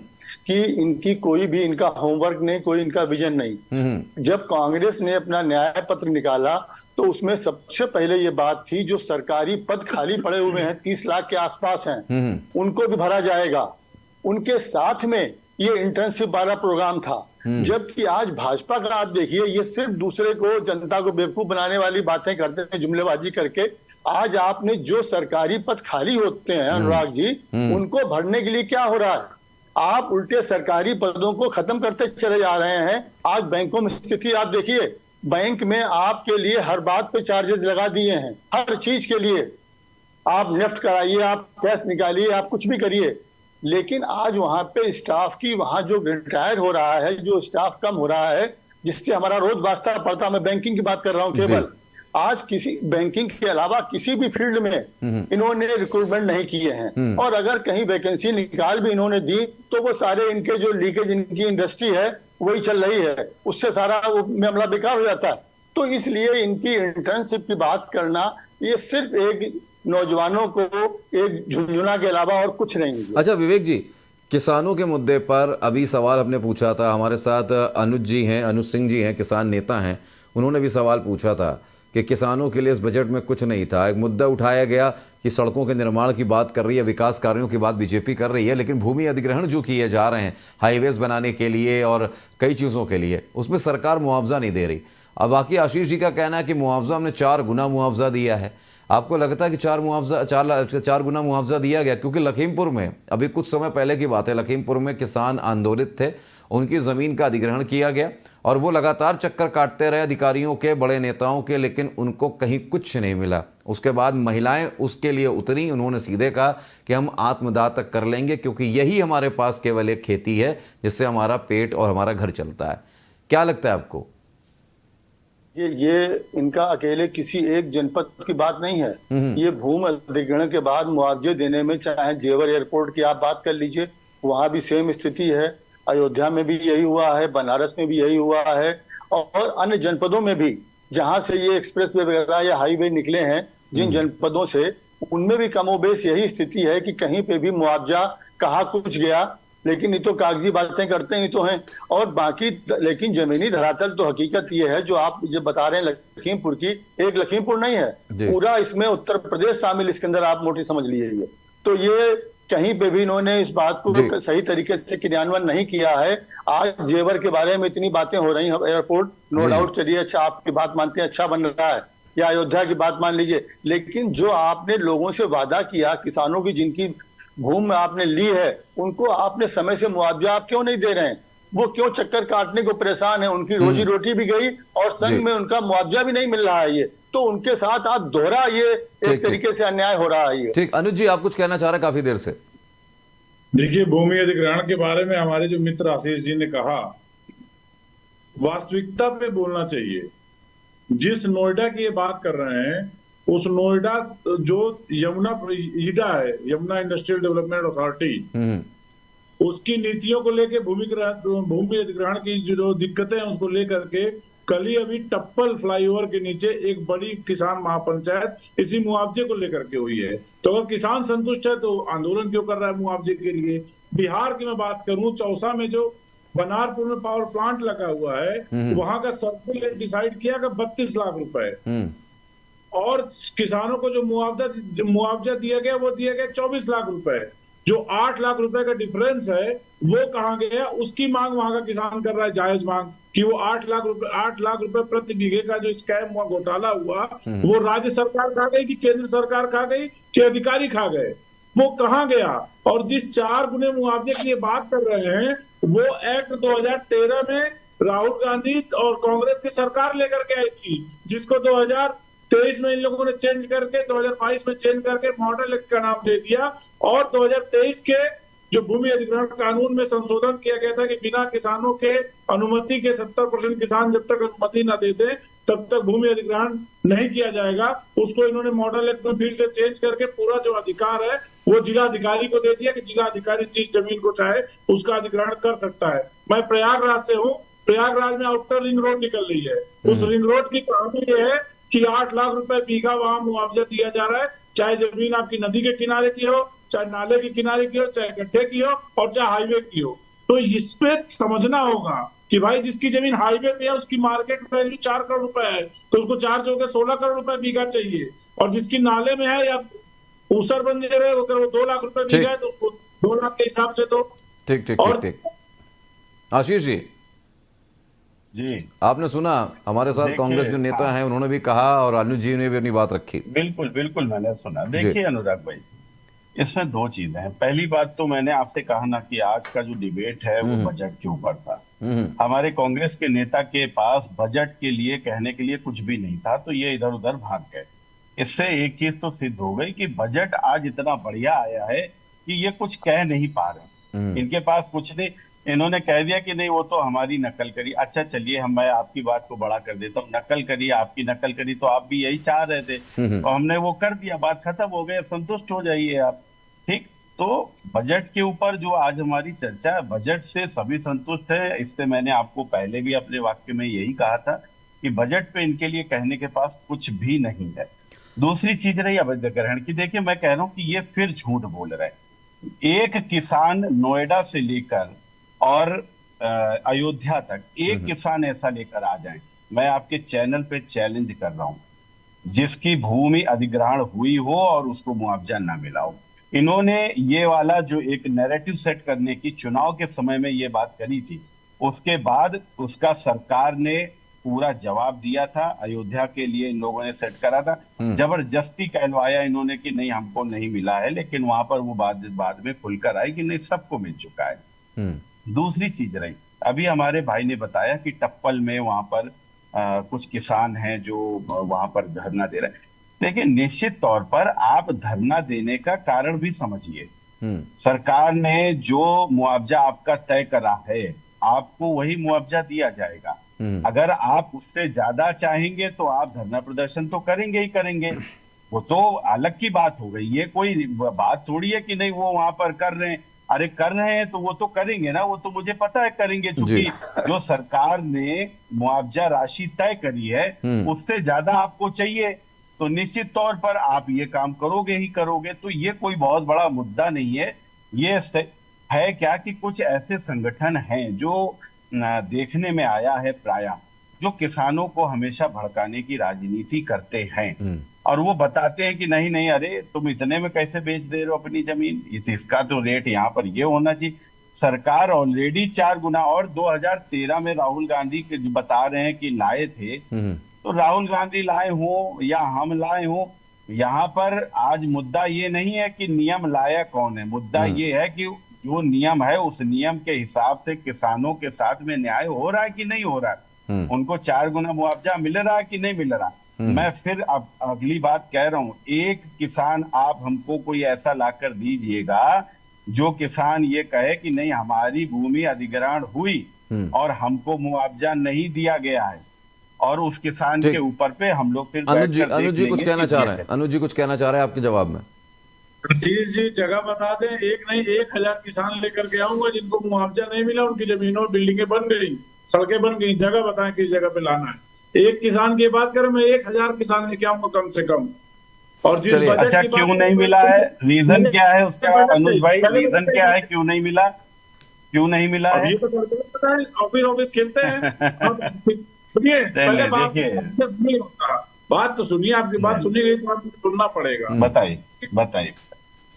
कि इनकी कोई भी इनका होमवर्क नहीं, कोई इनका विजन नहीं। जब कांग्रेस ने अपना न्याय पत्र निकाला तो उसमें सबसे पहले ये बात थी जो सरकारी पद खाली पड़े हुए हैं 30 लाख के आसपास हैं, उनको भी भरा जाएगा। उनके साथ में ये इंटर्नशिप वाला प्रोग्राम था। जबकि आज भाजपा का आप देखिए, ये सिर्फ दूसरे को, जनता को बेवकूफ बनाने वाली बातें करते हैं जुमलेबाजी करके। आज आपने जो सरकारी पद खाली होते हैं अनुराग जी, उनको भरने के लिए क्या हो रहा है? आप उल्टे सरकारी पदों को खत्म करते चले जा रहे हैं। आज बैंकों में स्थिति आप देखिए, बैंक में आपके लिए हर बात पे चार्जेस लगा दिए हैं, हर चीज के लिए। आप नेफ्ट कराइए, आप कैश निकालिए, आप कुछ भी करिए, लेकिन आज वहां पे स्टाफ की, वहां जो रिटायर हो रहा है, जो स्टाफ कम हो रहा है, जिससे हमारा रोज वास्ता पड़ता, मैं बैंकिंग की बात कर रहा हूं केवल। आज किसी बैंकिंग के अलावा किसी भी फील्ड में इन्होंने रिक्रूटमेंट नहीं किए हैं, और अगर कहीं वैकेंसी निकाल भी इन्होंने दी तो वो सारे इनके जो लीकेज इनकी इंडस्ट्री है वही चल रही है, उससे सारा वो मामला बेकार हो जाता है। तो इसलिए इनकी इंटर्नशिप की बात करना ये सिर्फ एक नौजवानों को एक झुंझुना के अलावा और कुछ नहीं है। अच्छा विवेक जी, किसानों के मुद्दे पर अभी सवाल हमने पूछा था, हमारे साथ अनुज जी हैं, अनुज सिंह जी हैं, किसान नेता हैं, उन्होंने भी सवाल पूछा था कि किसानों के लिए इस बजट में कुछ नहीं था। एक मुद्दा उठाया गया कि सड़कों के निर्माण की बात कर रही है, विकास कार्यों की बात बीजेपी कर रही है, लेकिन भूमि अधिग्रहण जो किए जा रहे हैं हाईवेज बनाने के लिए और कई चीज़ों के लिए, उसमें सरकार मुआवजा नहीं दे रही। अब बाकी आशीष जी का कहना है कि मुआवजा हमने 4 गुना मुआवजा दिया है। आपको लगता है कि 4 गुना मुआवजा दिया गया? क्योंकि लखीमपुर में अभी कुछ समय पहले की बात है, लखीमपुर में किसान आंदोलित थे, उनकी ज़मीन का अधिग्रहण किया गया और वो लगातार चक्कर काटते रहे अधिकारियों के, बड़े नेताओं के, लेकिन उनको कहीं कुछ नहीं मिला। उसके बाद महिलाएं उसके लिए उतरी, उन्होंने सीधे कहा कि हम आत्मदाह तक कर लेंगे क्योंकि यही हमारे पास केवल एक खेती है जिससे हमारा पेट और हमारा घर चलता है। क्या लगता है आपको? ये इनका अकेले किसी एक जनपद की बात नहीं है। ये भूमि अधिग्रहण के बाद मुआवजे देने में, चाहे जेवर एयरपोर्ट की आप बात कर लीजिए, वहां भी सेम स्थिति है। अयोध्या में भी यही हुआ है, बनारस में भी यही हुआ है, और अन्य जनपदों में भी जहां से ये एक्सप्रेस वे वगैरह या हाईवे निकले हैं, जिन जनपदों से, उनमें भी कमोबेश यही स्थिति है कि कहीं पे भी मुआवजा कहा कुछ गया, लेकिन ये तो कागजी बातें करते ही तो हैं। और बाकी लेकिन जमीनी धरातल तो हकीकत ये है जो आप जो बता रहे हैं लखीमपुर की, एक लखीमपुर नहीं है, पूरा इसमें उत्तर प्रदेश शामिल, इसके अंदर आप मोटी समझ लीजिए। तो ये कहीं पे भी इन्होंने इस बात को सही तरीके से क्रियान्वयन नहीं किया है। आज जेवर के बारे में इतनी बातें हो रही हैं, एयरपोर्ट नो डाउट चलिए अच्छा आपकी बात मानते हैं, अच्छा बन रहा है, या अयोध्या की बात मान लीजिए, लेकिन जो आपने लोगों से वादा किया, किसानों की जिनकी भूमि आपने ली है, उनको आपने समय से मुआवजा आप क्यों नहीं दे रहे हैं? वो क्यों चक्कर काटने को परेशान है? उनकी रोजी रोटी भी गई और संग में उनका मुआवजा भी नहीं मिल रहा है। ये तो उनके साथ आप दोहरा ये एक तरीके से अन्याय हो रहा है ये। ठीक, अनुज जी आप कुछ कहना चाह रहे हैं काफी देर से। देखिए, भूमि अधिग्रहण के बारे में हमारे जो मित्र आशीष जी ने कहा, वास्तविकता पे बोलना चाहिए। जिस नोएडा की ये बात कर रहे हैं, उस नोएडा जो यमुना ईडा है, यमुना इंडस्ट्रियल डेवलपमेंट अथॉरिटी, उसकी नीतियों को लेके भूमि अधिग्रहण की जो दिक्कतें हैं उसको लेकर के कल ही अभी टप्पल फ्लाईओवर के नीचे एक बड़ी किसान महापंचायत इसी मुआवजे को लेकर के हुई है। तो अगर किसान संतुष्ट है तो आंदोलन क्यों कर रहा है मुआवजे के लिए? बिहार की मैं बात करूं, चौसा में जो बनारपुर में पावर प्लांट लगा हुआ है, वहां का सर्कल डिसाइड किया कि 32 लाख रुपए, और किसानों को जो मुआवजा दिया गया वो दिया गया 24 लाख रुपए। जो 8 लाख रुपए का डिफरेंस है वो कहां गया? उसकी मांग वहां का किसान कर रहा है, जायज मांग, कि वो 8 लाख रुपए प्रति बीघे का जो स्कैम हुआ, घोटाला हुआ, वो राज्य सरकार खा गई कि केंद्र सरकार खा गई कि अधिकारी खा गए? वो कहां गया? और जिस 4 गुने मुआवजे की ये बात कर रहे हैं, वो एक्ट 2013 में राहुल गांधी और कांग्रेस की सरकार लेकर के आई थी, जिसको 2023 में इन लोगों ने चेंज करके 2022 में चेंज करके मॉडल एक्ट का नाम दे दिया। और 2023 के जो भूमि अधिग्रहण कानून में संशोधन किया गया था कि बिना किसानों के अनुमति के 70% किसान जब तक अनुमति न दे दे तब तक भूमि अधिग्रहण नहीं किया जाएगा, उसको इन्होंने मॉडल एक्ट में फिर से चेंज करके पूरा जो अधिकार है वो जिला अधिकारी को दे दिया कि जिला अधिकारी जिस जमीन को चाहे उसका अधिग्रहण कर सकता है। मैं प्रयागराज से हूँ, प्रयागराज में आउटर रिंग रोड निकल रही है, उस रिंग रोड की कहानी ये है कि 8 लाख रुपए बीघा वहां मुआवजा दिया जा रहा है, चाहे जमीन आपकी नदी के किनारे की हो, चाहे नाले के किनारे की हो, चाहे गड्ढे की हो, और चाहे हाईवे की हो। तो इस पे समझना होगा कि भाई जिसकी जमीन हाईवे पे है उसकी मार्केट वैल्यू 4 करोड़ रुपए है, तो उसको 4 चौके 16 करोड़ रुपए बीघा चाहिए, और जिसकी नाले में है या ऊसर बंजर है अगर वो 2 लाख रुपए बीघा है तो उसको 2 लाख के हिसाब से। तो ठीक ठीक ठीक ठीक। आशीष जी आपने सुना हमारे साथ कांग्रेस जो नेता हैं उन्होंने भी कहा और अनुज जी ने भी अपनी बात रखी। बिल्कुल बिल्कुल मैंने सुना। देखिए अनुराग भाई, इसमें 2 चीजें हैं। पहली बात तो मैंने आपसे कहा ना कि आज का जो डिबेट है वो बजट के ऊपर था। हमारे कांग्रेस के नेता के पास बजट के लिए कहने के लिए कुछ भी नहीं था, तो ये इधर उधर भाग गए। इससे एक चीज तो सिद्ध हो गई कि बजट आज इतना बढ़िया आया है कि ये कुछ कह नहीं पा रहे। इनके पास कुछ नहीं, इन्होंने कह दिया कि नहीं वो तो हमारी नकल करी। अच्छा चलिए, मैं आपकी बात को बड़ा कर देता हूँ, नकल करी, आपकी नकल करी तो आप भी यही चाह रहे थे और हमने वो कर दिया, बात खत्म हो गई, संतुष्ट हो जाइए आप। ठीक, तो बजट के ऊपर जो आज हमारी चर्चा है, बजट से सभी संतुष्ट है। इससे मैंने आपको पहले भी अपने वाक्य में यही कहा था कि बजट पे इनके लिए कहने के पास कुछ भी नहीं है। दूसरी चीज रही अधिग्रहण की। देखिए मैं कह रहा हूँ कि ये फिर झूठ बोल रहे हैं। एक किसान नोएडा से लेकर और अयोध्या तक एक किसान ऐसा लेकर आ जाए, मैं आपके चैनल पे चैलेंज कर रहा हूं, जिसकी भूमि अधिग्रहण हुई हो और उसको मुआवजा ना मिला हो। इन्होंने ये वाला जो एक नैरेटिव सेट करने की चुनाव के समय में ये बात करी थी, उसके बाद उसका सरकार ने पूरा जवाब दिया था। अयोध्या के लिए इन लोगों ने सेट करा था, जबरदस्ती कहलवाया इन्होंने कि नहीं हमको नहीं मिला है, लेकिन वहां पर वो बाद में खुलकर आई कि नहीं सबको मिल चुका है। दूसरी चीज रही, अभी हमारे भाई ने बताया कि टप्पल में वहां पर कुछ किसान हैं जो वहां पर धरना दे रहे हैं। देखिए निश्चित तौर पर आप धरना देने का कारण भी समझिए। सरकार ने जो मुआवजा आपका तय करा है, आपको वही मुआवजा दिया जाएगा। अगर आप उससे ज्यादा चाहेंगे तो आप धरना प्रदर्शन तो करेंगे ही करेंगे, वो तो अलग की बात हो गई। ये कोई बात थोड़ी है कि नहीं वो वहां पर कर रहे हैं, अरे कर रहे हैं तो वो तो करेंगे ना, वो तो मुझे पता है करेंगे, क्योंकि जो सरकार ने मुआवजा राशि तय करी है उससे ज्यादा आपको चाहिए। तो निश्चित तौर पर आप ये काम करोगे ही करोगे। तो ये कोई बहुत बड़ा मुद्दा नहीं है। ये है क्या कि कुछ ऐसे संगठन हैं जो देखने में आया है प्रायः, जो किसानों को हमेशा भड़काने की राजनीति करते हैं और वो बताते हैं कि नहीं नहीं, अरे तुम इतने में कैसे बेच दे रहे हो अपनी जमीन, इसका तो रेट यहाँ पर ये होना चाहिए। सरकार ऑलरेडी 4 गुना, और 2013 में राहुल गांधी के जो बता रहे हैं कि लाए थे, तो राहुल गांधी लाए हो या हम लाए हो, यहाँ पर आज मुद्दा ये नहीं है कि नियम लाया कौन है, मुद्दा ये है कि जो नियम है उस नियम के हिसाब से किसानों के साथ में न्याय हो रहा है कि नहीं हो रहा है, उनको 4 गुना मुआवजा मिल रहा है कि नहीं मिल रहा। मैं फिर अब अगली बात कह रहा हूँ, एक किसान आप हमको कोई ऐसा लाकर दीजिएगा जो किसान ये कहे कि नहीं हमारी भूमि अधिग्रहण हुई और हमको मुआवजा नहीं दिया गया है, और उस किसान के ऊपर पे हम लोग फिर अनुज जी कुछ कहना चाह रहे हैं, अनुज जी कुछ कहना चाह रहे हैं आपके जवाब में। आशीष जी जगह बता दें, एक नहीं 1000 किसान लेकर के आऊंगा जिनको मुआवजा नहीं मिला, उनकी जमीनों बिल्डिंगें बन गई, सड़कें बन गई, जगह बताएं किस जगह पे लाना है। एक किसान की बात करें, मैं 1000 किसान लेके आऊंगा कम से कम। और जिस अच्छा क्यों नहीं मिला है, रीजन क्या है उसका अनुज भाई, रीजन क्या है क्यों नहीं मिला, क्यों नहीं मिला है? ऑफिस खेलते हैं। सुनिए पहले बात तो सुनिए, आपकी बात सुनी गई तो आपको सुनना पड़ेगा। बताइए बताइए।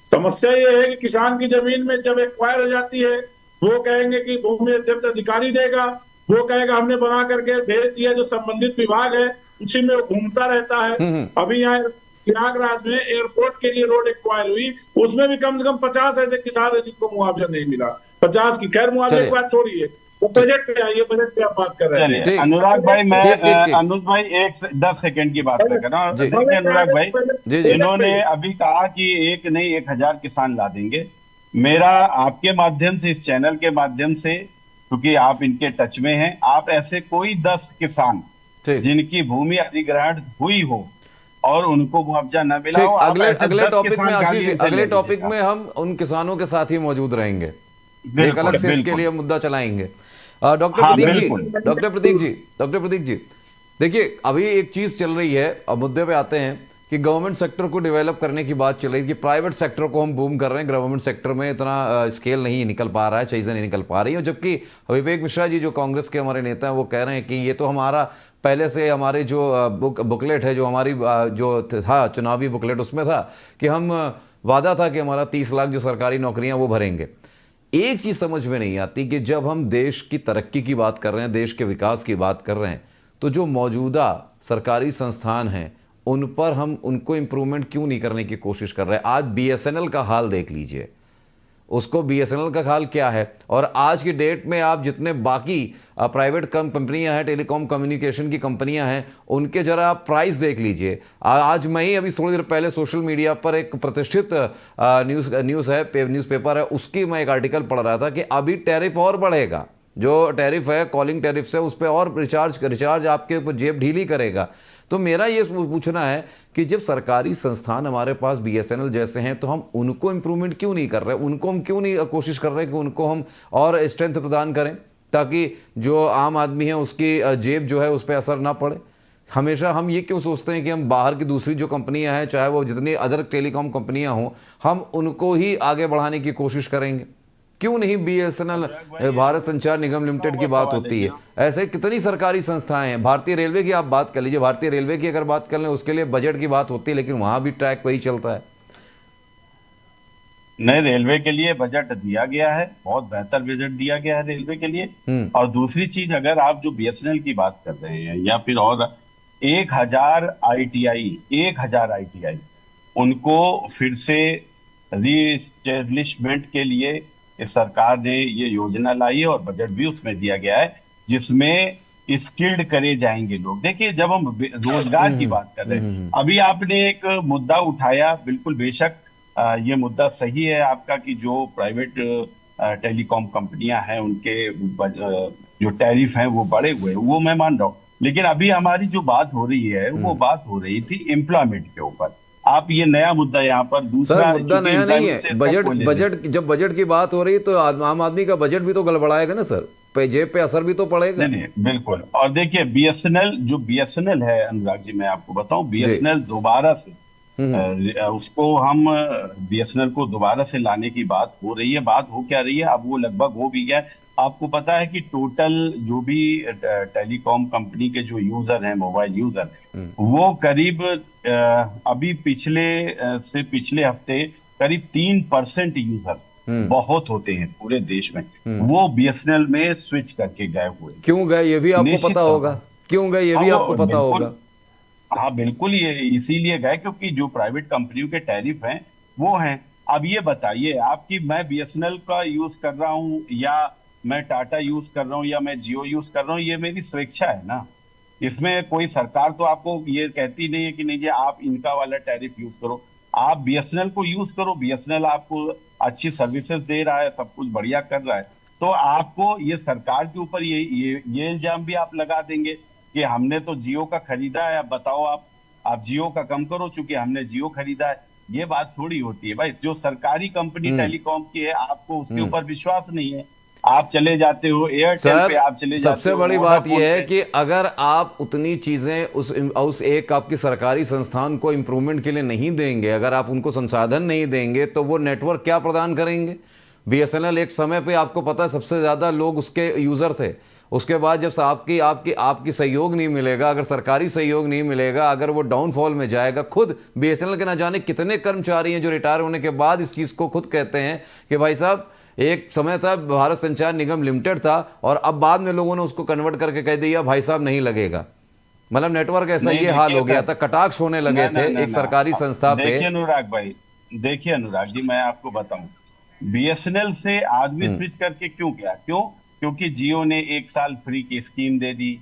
समस्या ये है कि किसान की जमीन में जब एक्वायर हो जाती है, वो कहेंगे कि भूमि अध्यक्ष अधिकारी देगा, वो कहेगा हमने बना करके भेज दिया, जो संबंधित विभाग है उसी में घूमता रहता है। अभी यहाँ प्रयागराज में एयरपोर्ट के लिए रोड एक्वायर हुई, उसमें भी कम से कम 50 ऐसे किसान है जिनको मुआवजा नहीं मिला। 50 की खैर मुआवजे की बात छोड़िए, वो बजट पे आइए, बजट पे आप बात कर रहे हैं। अनुराग भाई मैं अनुज भाई 10 सेकंड की बात कर रहा हूँ। देखिए अनुराग भाई, इन्होंने अभी कहा कि एक नहीं 1000 किसान ला देंगे। मेरा आपके माध्यम से, इस चैनल के माध्यम से, क्योंकि आप इनके टच में हैं, आप ऐसे कोई 10 किसान जिनकी भूमि अधिग्रहण हुई हो और उनको मुआवजा न मिला हो, अगले टॉपिक में आशीष, अगले टॉपिक में हम उन किसानों के साथ ही मौजूद रहेंगे, एक अलग से इसके लिए मुद्दा चलाएंगे। डॉक्टर प्रतीक जी देखिए, अभी एक चीज चल रही है, अब मुद्दे पे आते हैं कि गवर्नमेंट सेक्टर को डेवलप करने की बात चल रही है कि प्राइवेट सेक्टर को हम बूम कर रहे हैं, गवर्नमेंट सेक्टर में इतना स्केल नहीं निकल पा रहा है, चीज़ें नहीं निकल पा रही हैं। जबकि विवेक मिश्रा जी जो कांग्रेस के हमारे नेता हैं वो कह रहे हैं कि ये तो हमारा पहले से हमारे जो बुकलेट है, जो हमारी जो था चुनावी बुकलेट, उसमें था कि हम वादा था कि हमारा 30 लाख जो सरकारी नौकरियां वो भरेंगे। एक चीज़ समझ में नहीं आती कि जब हम देश की तरक्की की बात कर रहे हैं, देश के विकास की बात कर रहे हैं, तो जो मौजूदा सरकारी संस्थान हैं उन पर हम उनको इम्प्रूवमेंट क्यों नहीं करने की कोशिश कर रहे हैं। आज बीएसएनएल का हाल देख लीजिए, उसको बीएसएनएल का हाल क्या है, और आज की डेट में आप जितने बाकी प्राइवेट कंपनियां हैं, टेलीकॉम कम्युनिकेशन की कंपनियां हैं, उनके जरा आप प्राइस देख लीजिए। आज मैं ही अभी थोड़ी देर पहले सोशल मीडिया पर एक प्रतिष्ठित न्यूज़पेपर है, उसकी मैं एक आर्टिकल पढ़ रहा था कि अभी टैरिफ और बढ़ेगा, जो टैरिफ है कॉलिंग टैरिफ से, उस पर और रिचार्ज आपके ऊपर जेब ढीली करेगा। तो मेरा ये पूछना है कि जब सरकारी संस्थान हमारे पास बीएसएनएल जैसे हैं, तो हम उनको इम्प्रूवमेंट क्यों नहीं कर रहे, उनको हम क्यों नहीं कोशिश कर रहे कि उनको हम और स्ट्रेंथ प्रदान करें, ताकि जो आम आदमी है उसकी जेब जो है उस पर असर ना पड़े। हमेशा हम ये क्यों सोचते हैं कि हम बाहर की दूसरी जो कंपनियां हैं, चाहे वो जितनी अदर टेलीकॉम कंपनियां हों, हम उनको ही आगे बढ़ाने की कोशिश करेंगे? क्यों नहीं बीएसएनएल, भारत संचार निगम लिमिटेड की बात होती है? ऐसे कितनी सरकारी संस्थाएं हैं। भारतीय रेलवे की आप बात कर लीजिए, भारतीय रेलवे की अगर बात कर लें, उसके लिए बजट की बात होती है, लेकिन वहां भी ट्रैक वही चलता है। नहीं, रेलवे के लिए बजट दिया गया है, बहुत बेहतर बजट दिया गया है रेलवे के लिए। और दूसरी चीज, अगर आप जो बीएसएनएल की बात कर रहे हैं, या फिर और 1000 आईटीआई उनको फिर से रीएस्टेब्लिशमेंट के लिए इस सरकार ने ये योजना लाई है और बजट भी उसमें दिया गया है, जिसमें स्किल्ड करे जाएंगे लोग। देखिए, जब हम रोजगार की बात कर रहे हैं, अभी आपने एक मुद्दा उठाया, बिल्कुल बेशक ये मुद्दा सही है आपका कि जो प्राइवेट टेलीकॉम कंपनियां हैं उनके जो टैरिफ हैं वो बढ़े हुए, वो मैं मान रहा हूँ। लेकिन अभी हमारी जो बात हो रही है वो बात हो रही थी एम्प्लॉयमेंट के ऊपर। आप ये नया मुद्दा यहाँ पर दूसरा मुद्दा नया नहीं है। बजट जब बजट की बात हो रही है तो आम आदमी का बजट भी तो गड़बड़ाएगा ना सर। जेब पे असर भी तो पड़ेगा। नहीं नहीं, बिल्कुल। और देखिए बीएसएनएल है अनुराग जी, मैं आपको बताऊं, बीएसएनएल दोबारा से उसको हम बीएसएनएल को दोबारा से लाने की बात हो रही है। बात हो क्या रही है, अब वो लगभग हो भी गया है। आपको पता है कि टोटल जो भी टेलीकॉम कंपनी के जो यूजर हैं, मोबाइल यूजर, वो करीब अभी पिछले हफ्ते करीब 3% यूजर बहुत होते हैं पूरे देश में, वो बीएसएनएल में स्विच करके गए हुए। क्यों गए ये भी आपको पता होगा, क्यों गए ये भी आपको पता होगा। हाँ बिल्कुल, ये इसीलिए गए क्योंकि जो प्राइवेट कंपनियों के टैरिफ हैं वो हैं। अब ये बताइए आप कि मैं बीएसएनएल का यूज कर रहा हूँ या मैं टाटा यूज कर रहा हूँ या मैं जियो यूज कर रहा हूँ, ये मेरी स्वेच्छा है ना। इसमें कोई सरकार तो आपको ये कहती नहीं है कि नहीं जी आप इनका वाला टैरिफ यूज करो, आप बीएसएनएल को यूज करो। बीएसएनएल आपको अच्छी सर्विसेज दे रहा है, सब कुछ बढ़िया कर रहा है, तो आपको ये सरकार के ऊपर ये इल्जाम भी आप लगा देंगे कि हमने तो जियो का खरीदा है, अब बताओ आप जियो का कम करो चूंकि हमने जियो खरीदा है। ये बात थोड़ी होती है भाई। जो सरकारी कंपनी टेलीकॉम की है, आपको उसके ऊपर विश्वास नहीं है, आप चले जाते हो एयरटेल पे, आप चले जाते हो। सबसे बड़ी बात यह है कि अगर आप उतनी चीजें उस एक आपकी सरकारी संस्थान को इंप्रूवमेंट के लिए नहीं देंगे, अगर आप उनको संसाधन नहीं देंगे, तो वो नेटवर्क क्या प्रदान करेंगे। बीएसएनएल एक समय पे आपको पता है सबसे ज्यादा लोग उसके यूजर थे। उसके बाद जब आपकी सहयोग नहीं मिलेगा, अगर सरकारी सहयोग नहीं मिलेगा, अगर वो डाउनफॉल में जाएगा, खुद बीएसएनएल के ना जाने कितने कर्मचारी हैं जो रिटायर होने के बाद इस चीज को खुद कहते हैं कि भाई साहब एक समय था भारत संचार निगम लिमिटेड था और अब बाद में लोगों ने उसको कन्वर्ट करके कह दिया भाई साहब नहीं लगेगा। मतलब नेटवर्क ऐसा ये हाल हो गया था, कटाक्ष होने लगे थे एक सरकारी संस्था पे। देखिए अनुराग जी, मैं आपको बताऊं, बीएसएनएल से आदमी स्विच करके क्यों गया, क्योंकि जियो ने 1 साल फ्री की स्कीम दे दी,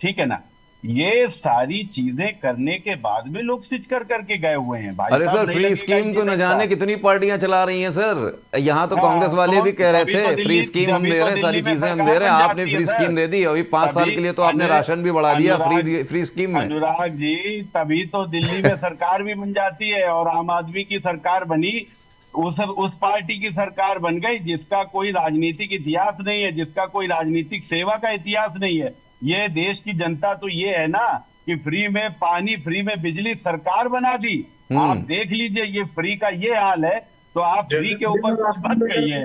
ठीक है ना। ये सारी चीजें करने के बाद में लोग स्विच करके गए हुए हैं भाई। अरे सर फ्री स्कीम तो न जाने कितनी पार्टियां चला रही हैं सर। यहाँ तो कांग्रेस वाले भी कह रहे थे फ्री स्कीम हम दे रहे हैं, सारी चीजें हम दे रहे हैं, आपने फ्री स्कीम दे दी। अभी 5 साल के लिए तो आपने राशन भी बढ़ा दिया फ्री स्कीम में। अनुराग जी, तभी तो दिल्ली में सरकार भी बन जाती है और आम आदमी की सरकार बनी, उस पार्टी की सरकार बन गई जिसका कोई राजनीतिक इतिहास नहीं है, जिसका कोई राजनीतिक सेवा का इतिहास नहीं है। ये देश की जनता तो ये है ना कि फ्री में पानी, फ्री में बिजली सरकार बना दी। आप देख लीजिए ये फ्री का ये हाल है, तो आप फ्री के ऊपर कुछ मत कहिए।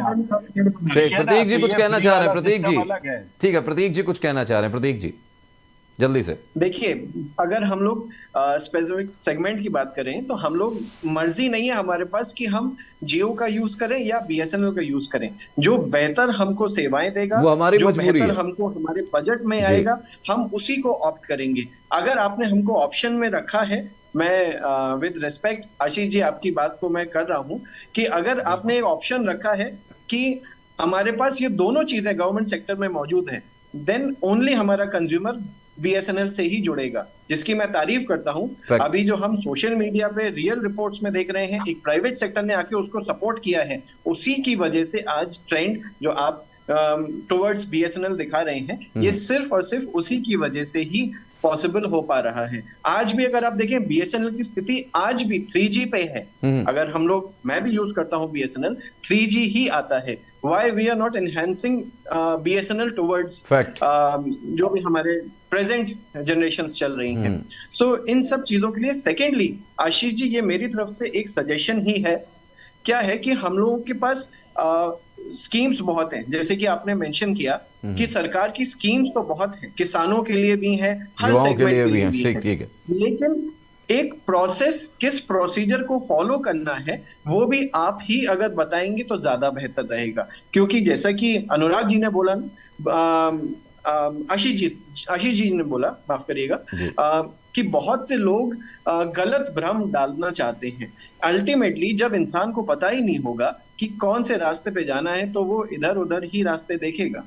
प्रतीक जी कुछ कहना चाह रहे हैं, प्रतीक जी ठीक है, प्रतीक जी कुछ कहना चाह रहे हैं, प्रतीक जी जल्दी से। देखिए, अगर हम लोग स्पेसिफिक सेगमेंट की बात करें तो हम लोग मर्जी नहीं है हमारे पास कि हम जियो का यूज करें या बीएसएनएल का यूज करें। जो बेहतर हमको सेवाएं देगा, वो हमारी जो मजबूरी बेहतर है। हमको हमारे बजट में आएगा, हम उसी को ऑप्ट करेंगे। अगर आपने हमको ऑप्शन में रखा है, मैं विद रिस्पेक्ट आशीष जी आपकी बात को मैं कर रहा हूं कि अगर आपने एक ऑप्शन रखा है कि हमारे पास ये दोनों चीजें गवर्नमेंट सेक्टर में मौजूद है, देन ओनली हमारा कंज्यूमर बीएसएनएल से ही जुड़ेगा, जिसकी मैं तारीफ करता हूं। अभी जो हम सोशल मीडिया पे रियल रिपोर्ट्स में देख रहे हैं, एक प्राइवेट सेक्टर ने आके उसको सपोर्ट किया है, उसी की वजह से आज ट्रेंड जो आप टुवर्ड्स बीएसएनएल दिखा रहे हैं, ये सिर्फ और सिर्फ उसी की वजह से ही पॉसिबल हो पा रहा है। आज भी अगर आप देखें बीएसएनएल की स्थिति आज भी 3G पे है। अगर हम लोग, मैं भी यूज करता हूं बीएसएनएल, 3G ही आता है। Why we are not enhancing BSNL towards जो भी हमारे प्रेजेंट जनरेशंस चल रही हैं। सो इन सब चीजों के लिए सेकेंडली आशीष जी, ये मेरी तरफ से एक सजेशन ही है। क्या है कि हम लोगों के पास स्कीम्स बहुत हैं, जैसे कि आपने मेंशन किया कि सरकार की स्कीम्स तो बहुत हैं, किसानों के लिए भी हैं, हर सेगमेंट के लिए भी हैं। लेकिन एक प्रोसेस, किस प्रोसीजर को फॉलो करना है, वो भी आप ही अगर बताएंगे तो ज्यादा बेहतर रहेगा। क्योंकि जैसा कि अनुराग जी ने बोला, आशीष जी ने बोला, माफ करिएगा, कि बहुत से लोग गलत भ्रम डालना चाहते हैं। अल्टीमेटली जब इंसान को पता ही नहीं होगा कि कौन से रास्ते पे जाना है, तो वो इधर उधर ही रास्ते देखेगा।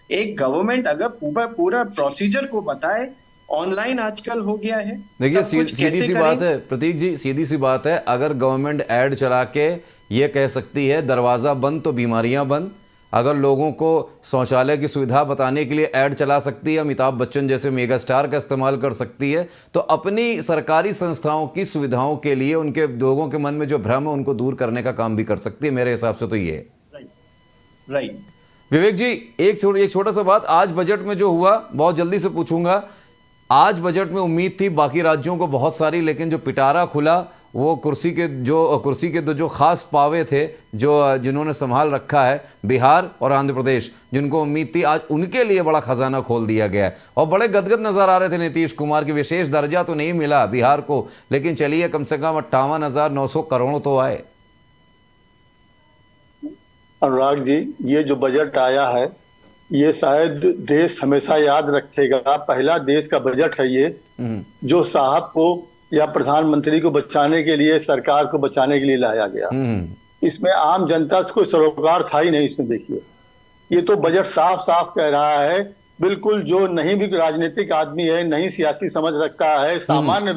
एक गवर्नमेंट अगर पूरा प्रोसीजर को बताए, ऑनलाइन आजकल हो गया है। देखिए सीधी सी बात है प्रतीक जी, सीधी सी बात है, अगर गवर्नमेंट ऐड चला के ये कह सकती है दरवाजा बंद तो बीमारियां बंद, अगर लोगों को शौचालय की सुविधा बताने के लिए ऐड चला सकती है, अमिताभ बच्चन जैसे मेगा स्टार का इस्तेमाल कर सकती है, तो अपनी सरकारी संस्थाओं की सुविधाओं के लिए उनके लोगों के मन में जो भ्रम है उनको दूर करने का काम भी कर सकती है। मेरे हिसाब से तो ये है। राइट। विवेक जी, एक छोटा सा बात, आज बजट में जो हुआ, बहुत जल्दी से पूछूंगा, आज बजट में उम्मीद थी बाकी राज्यों को बहुत सारी, लेकिन जो पिटारा खुला वो कुर्सी के जो खास पावे थे, जिन्होंने संभाल रखा है बिहार और आंध्र प्रदेश, जिनको उम्मीद थी, आज उनके लिए बड़ा खजाना खोल दिया गया है। और बड़े गदगद नजर आ रहे थे नीतीश कुमार की। विशेष दर्जा तो नहीं मिला बिहार को, लेकिन चलिए कम से कम 58,900 करोड़ तो आए। अनुराग जी, ये जो बजट आया है ये शायद देश हमेशा याद रखेगा। पहला देश का बजट है ये, जो साहब को या प्रधानमंत्री को बचाने के लिए, सरकार को बचाने के लिए लाया गया। इसमें आम जनता से कोई सरोकार था ही नहीं। इसमें देखिए, ये तो बजट साफ साफ कह रहा है, बिल्कुल जो नहीं भी राजनीतिक आदमी है, नहीं सियासी समझ रखता है, सामान्य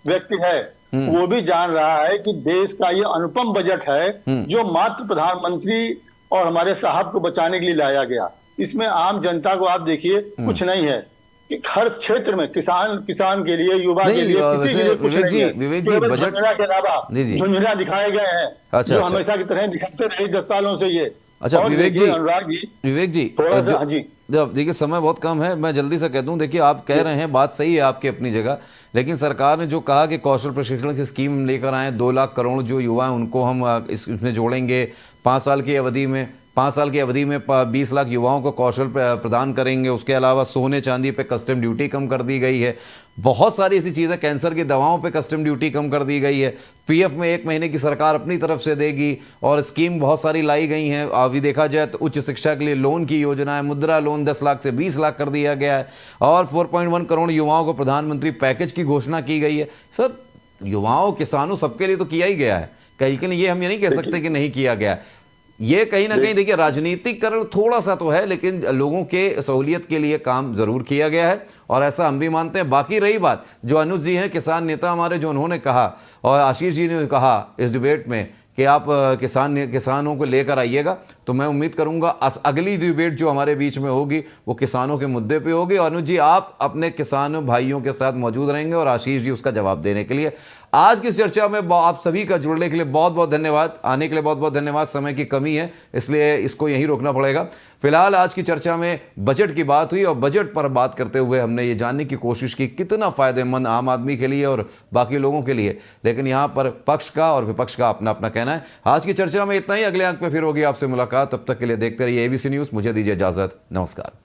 व्यक्ति है, वो भी जान रहा है कि देश का ये अनुपम बजट है जो मात्र प्रधानमंत्री और हमारे साहब को बचाने के लिए लाया गया। इसमें आम जनता को आप देखिए कुछ नहीं है। हर क्षेत्र में किसान के लिए, युवा के लिए, किसी के लिए कुछ नहीं है। विवेक जी, बजट के अलावा झुंझुना दिखाए गए हैं, जो हमेशा की तरह दिखाते रहे 10 सालों से ये। अच्छा विवेक जी, थोड़ा सा, हाँ जी, देखिए समय बहुत कम है, मैं जल्दी से कह दूं। देखिए, आप कह रहे हैं, बात सही है आपकी अपनी जगह, लेकिन सरकार ने जो कहा कि कौशल प्रशिक्षण की स्कीम लेकर आए, 2 लाख करोड़ जो युवा हैं उनको हम इसमें जोड़ेंगे, 5 साल की अवधि में 20 लाख युवाओं को कौशल प्रदान करेंगे। उसके अलावा सोने चांदी पे कस्टम ड्यूटी कम कर दी गई है। बहुत सारी ऐसी चीज़ें, कैंसर की दवाओं पे कस्टम ड्यूटी कम कर दी गई है। पीएफ में 1 महीने की सरकार अपनी तरफ से देगी, और स्कीम बहुत सारी लाई गई हैं। अभी देखा जाए तो उच्च शिक्षा के लिए लोन की योजना है, मुद्रा लोन 10 लाख से 20 लाख कर दिया गया है, और 4.1 करोड़ युवाओं को प्रधानमंत्री पैकेज की घोषणा की गई है। सर, युवाओं, किसानों, सबके लिए तो किया ही गया है, कहीं के लिए ये हम ये नहीं कह सकते कि नहीं किया गया। ये कहीं ना कहीं देखिए राजनीतिकरण थोड़ा सा तो है, लेकिन लोगों के सहूलियत के लिए काम जरूर किया गया है, और ऐसा हम भी मानते हैं। बाकी रही बात, जो अनुज जी हैं, किसान नेता हमारे, जो उन्होंने कहा, और आशीष जी ने कहा इस डिबेट में कि आप किसानों को लेकर आइएगा, तो मैं उम्मीद करूंगा अगली डिबेट जो हमारे बीच में होगी वो किसानों के मुद्दे पे होगी। और अनुज जी, आप अपने किसान भाइयों के साथ मौजूद रहेंगे, और आशीष जी उसका जवाब देने के लिए। आज की चर्चा में आप सभी का जुड़ने के लिए बहुत बहुत धन्यवाद, आने के लिए बहुत बहुत धन्यवाद। समय की कमी है, इसलिए इसको यहीं रोकना पड़ेगा। फिलहाल आज की चर्चा में बजट की बात हुई, और बजट पर बात करते हुए हमने ये जानने की कोशिश की कितना फ़ायदेमंद आम आदमी के लिए और बाकी लोगों के लिए, लेकिन यहाँ पर पक्ष का और विपक्ष का अपना अपना कहना है। आज की चर्चा में इतना ही, अगले अंक में फिर होगी आपसे मुलाकात। तब तक के लिए देखते रहिए ABC न्यूज़। मुझे दीजिए इजाज़त, नमस्कार।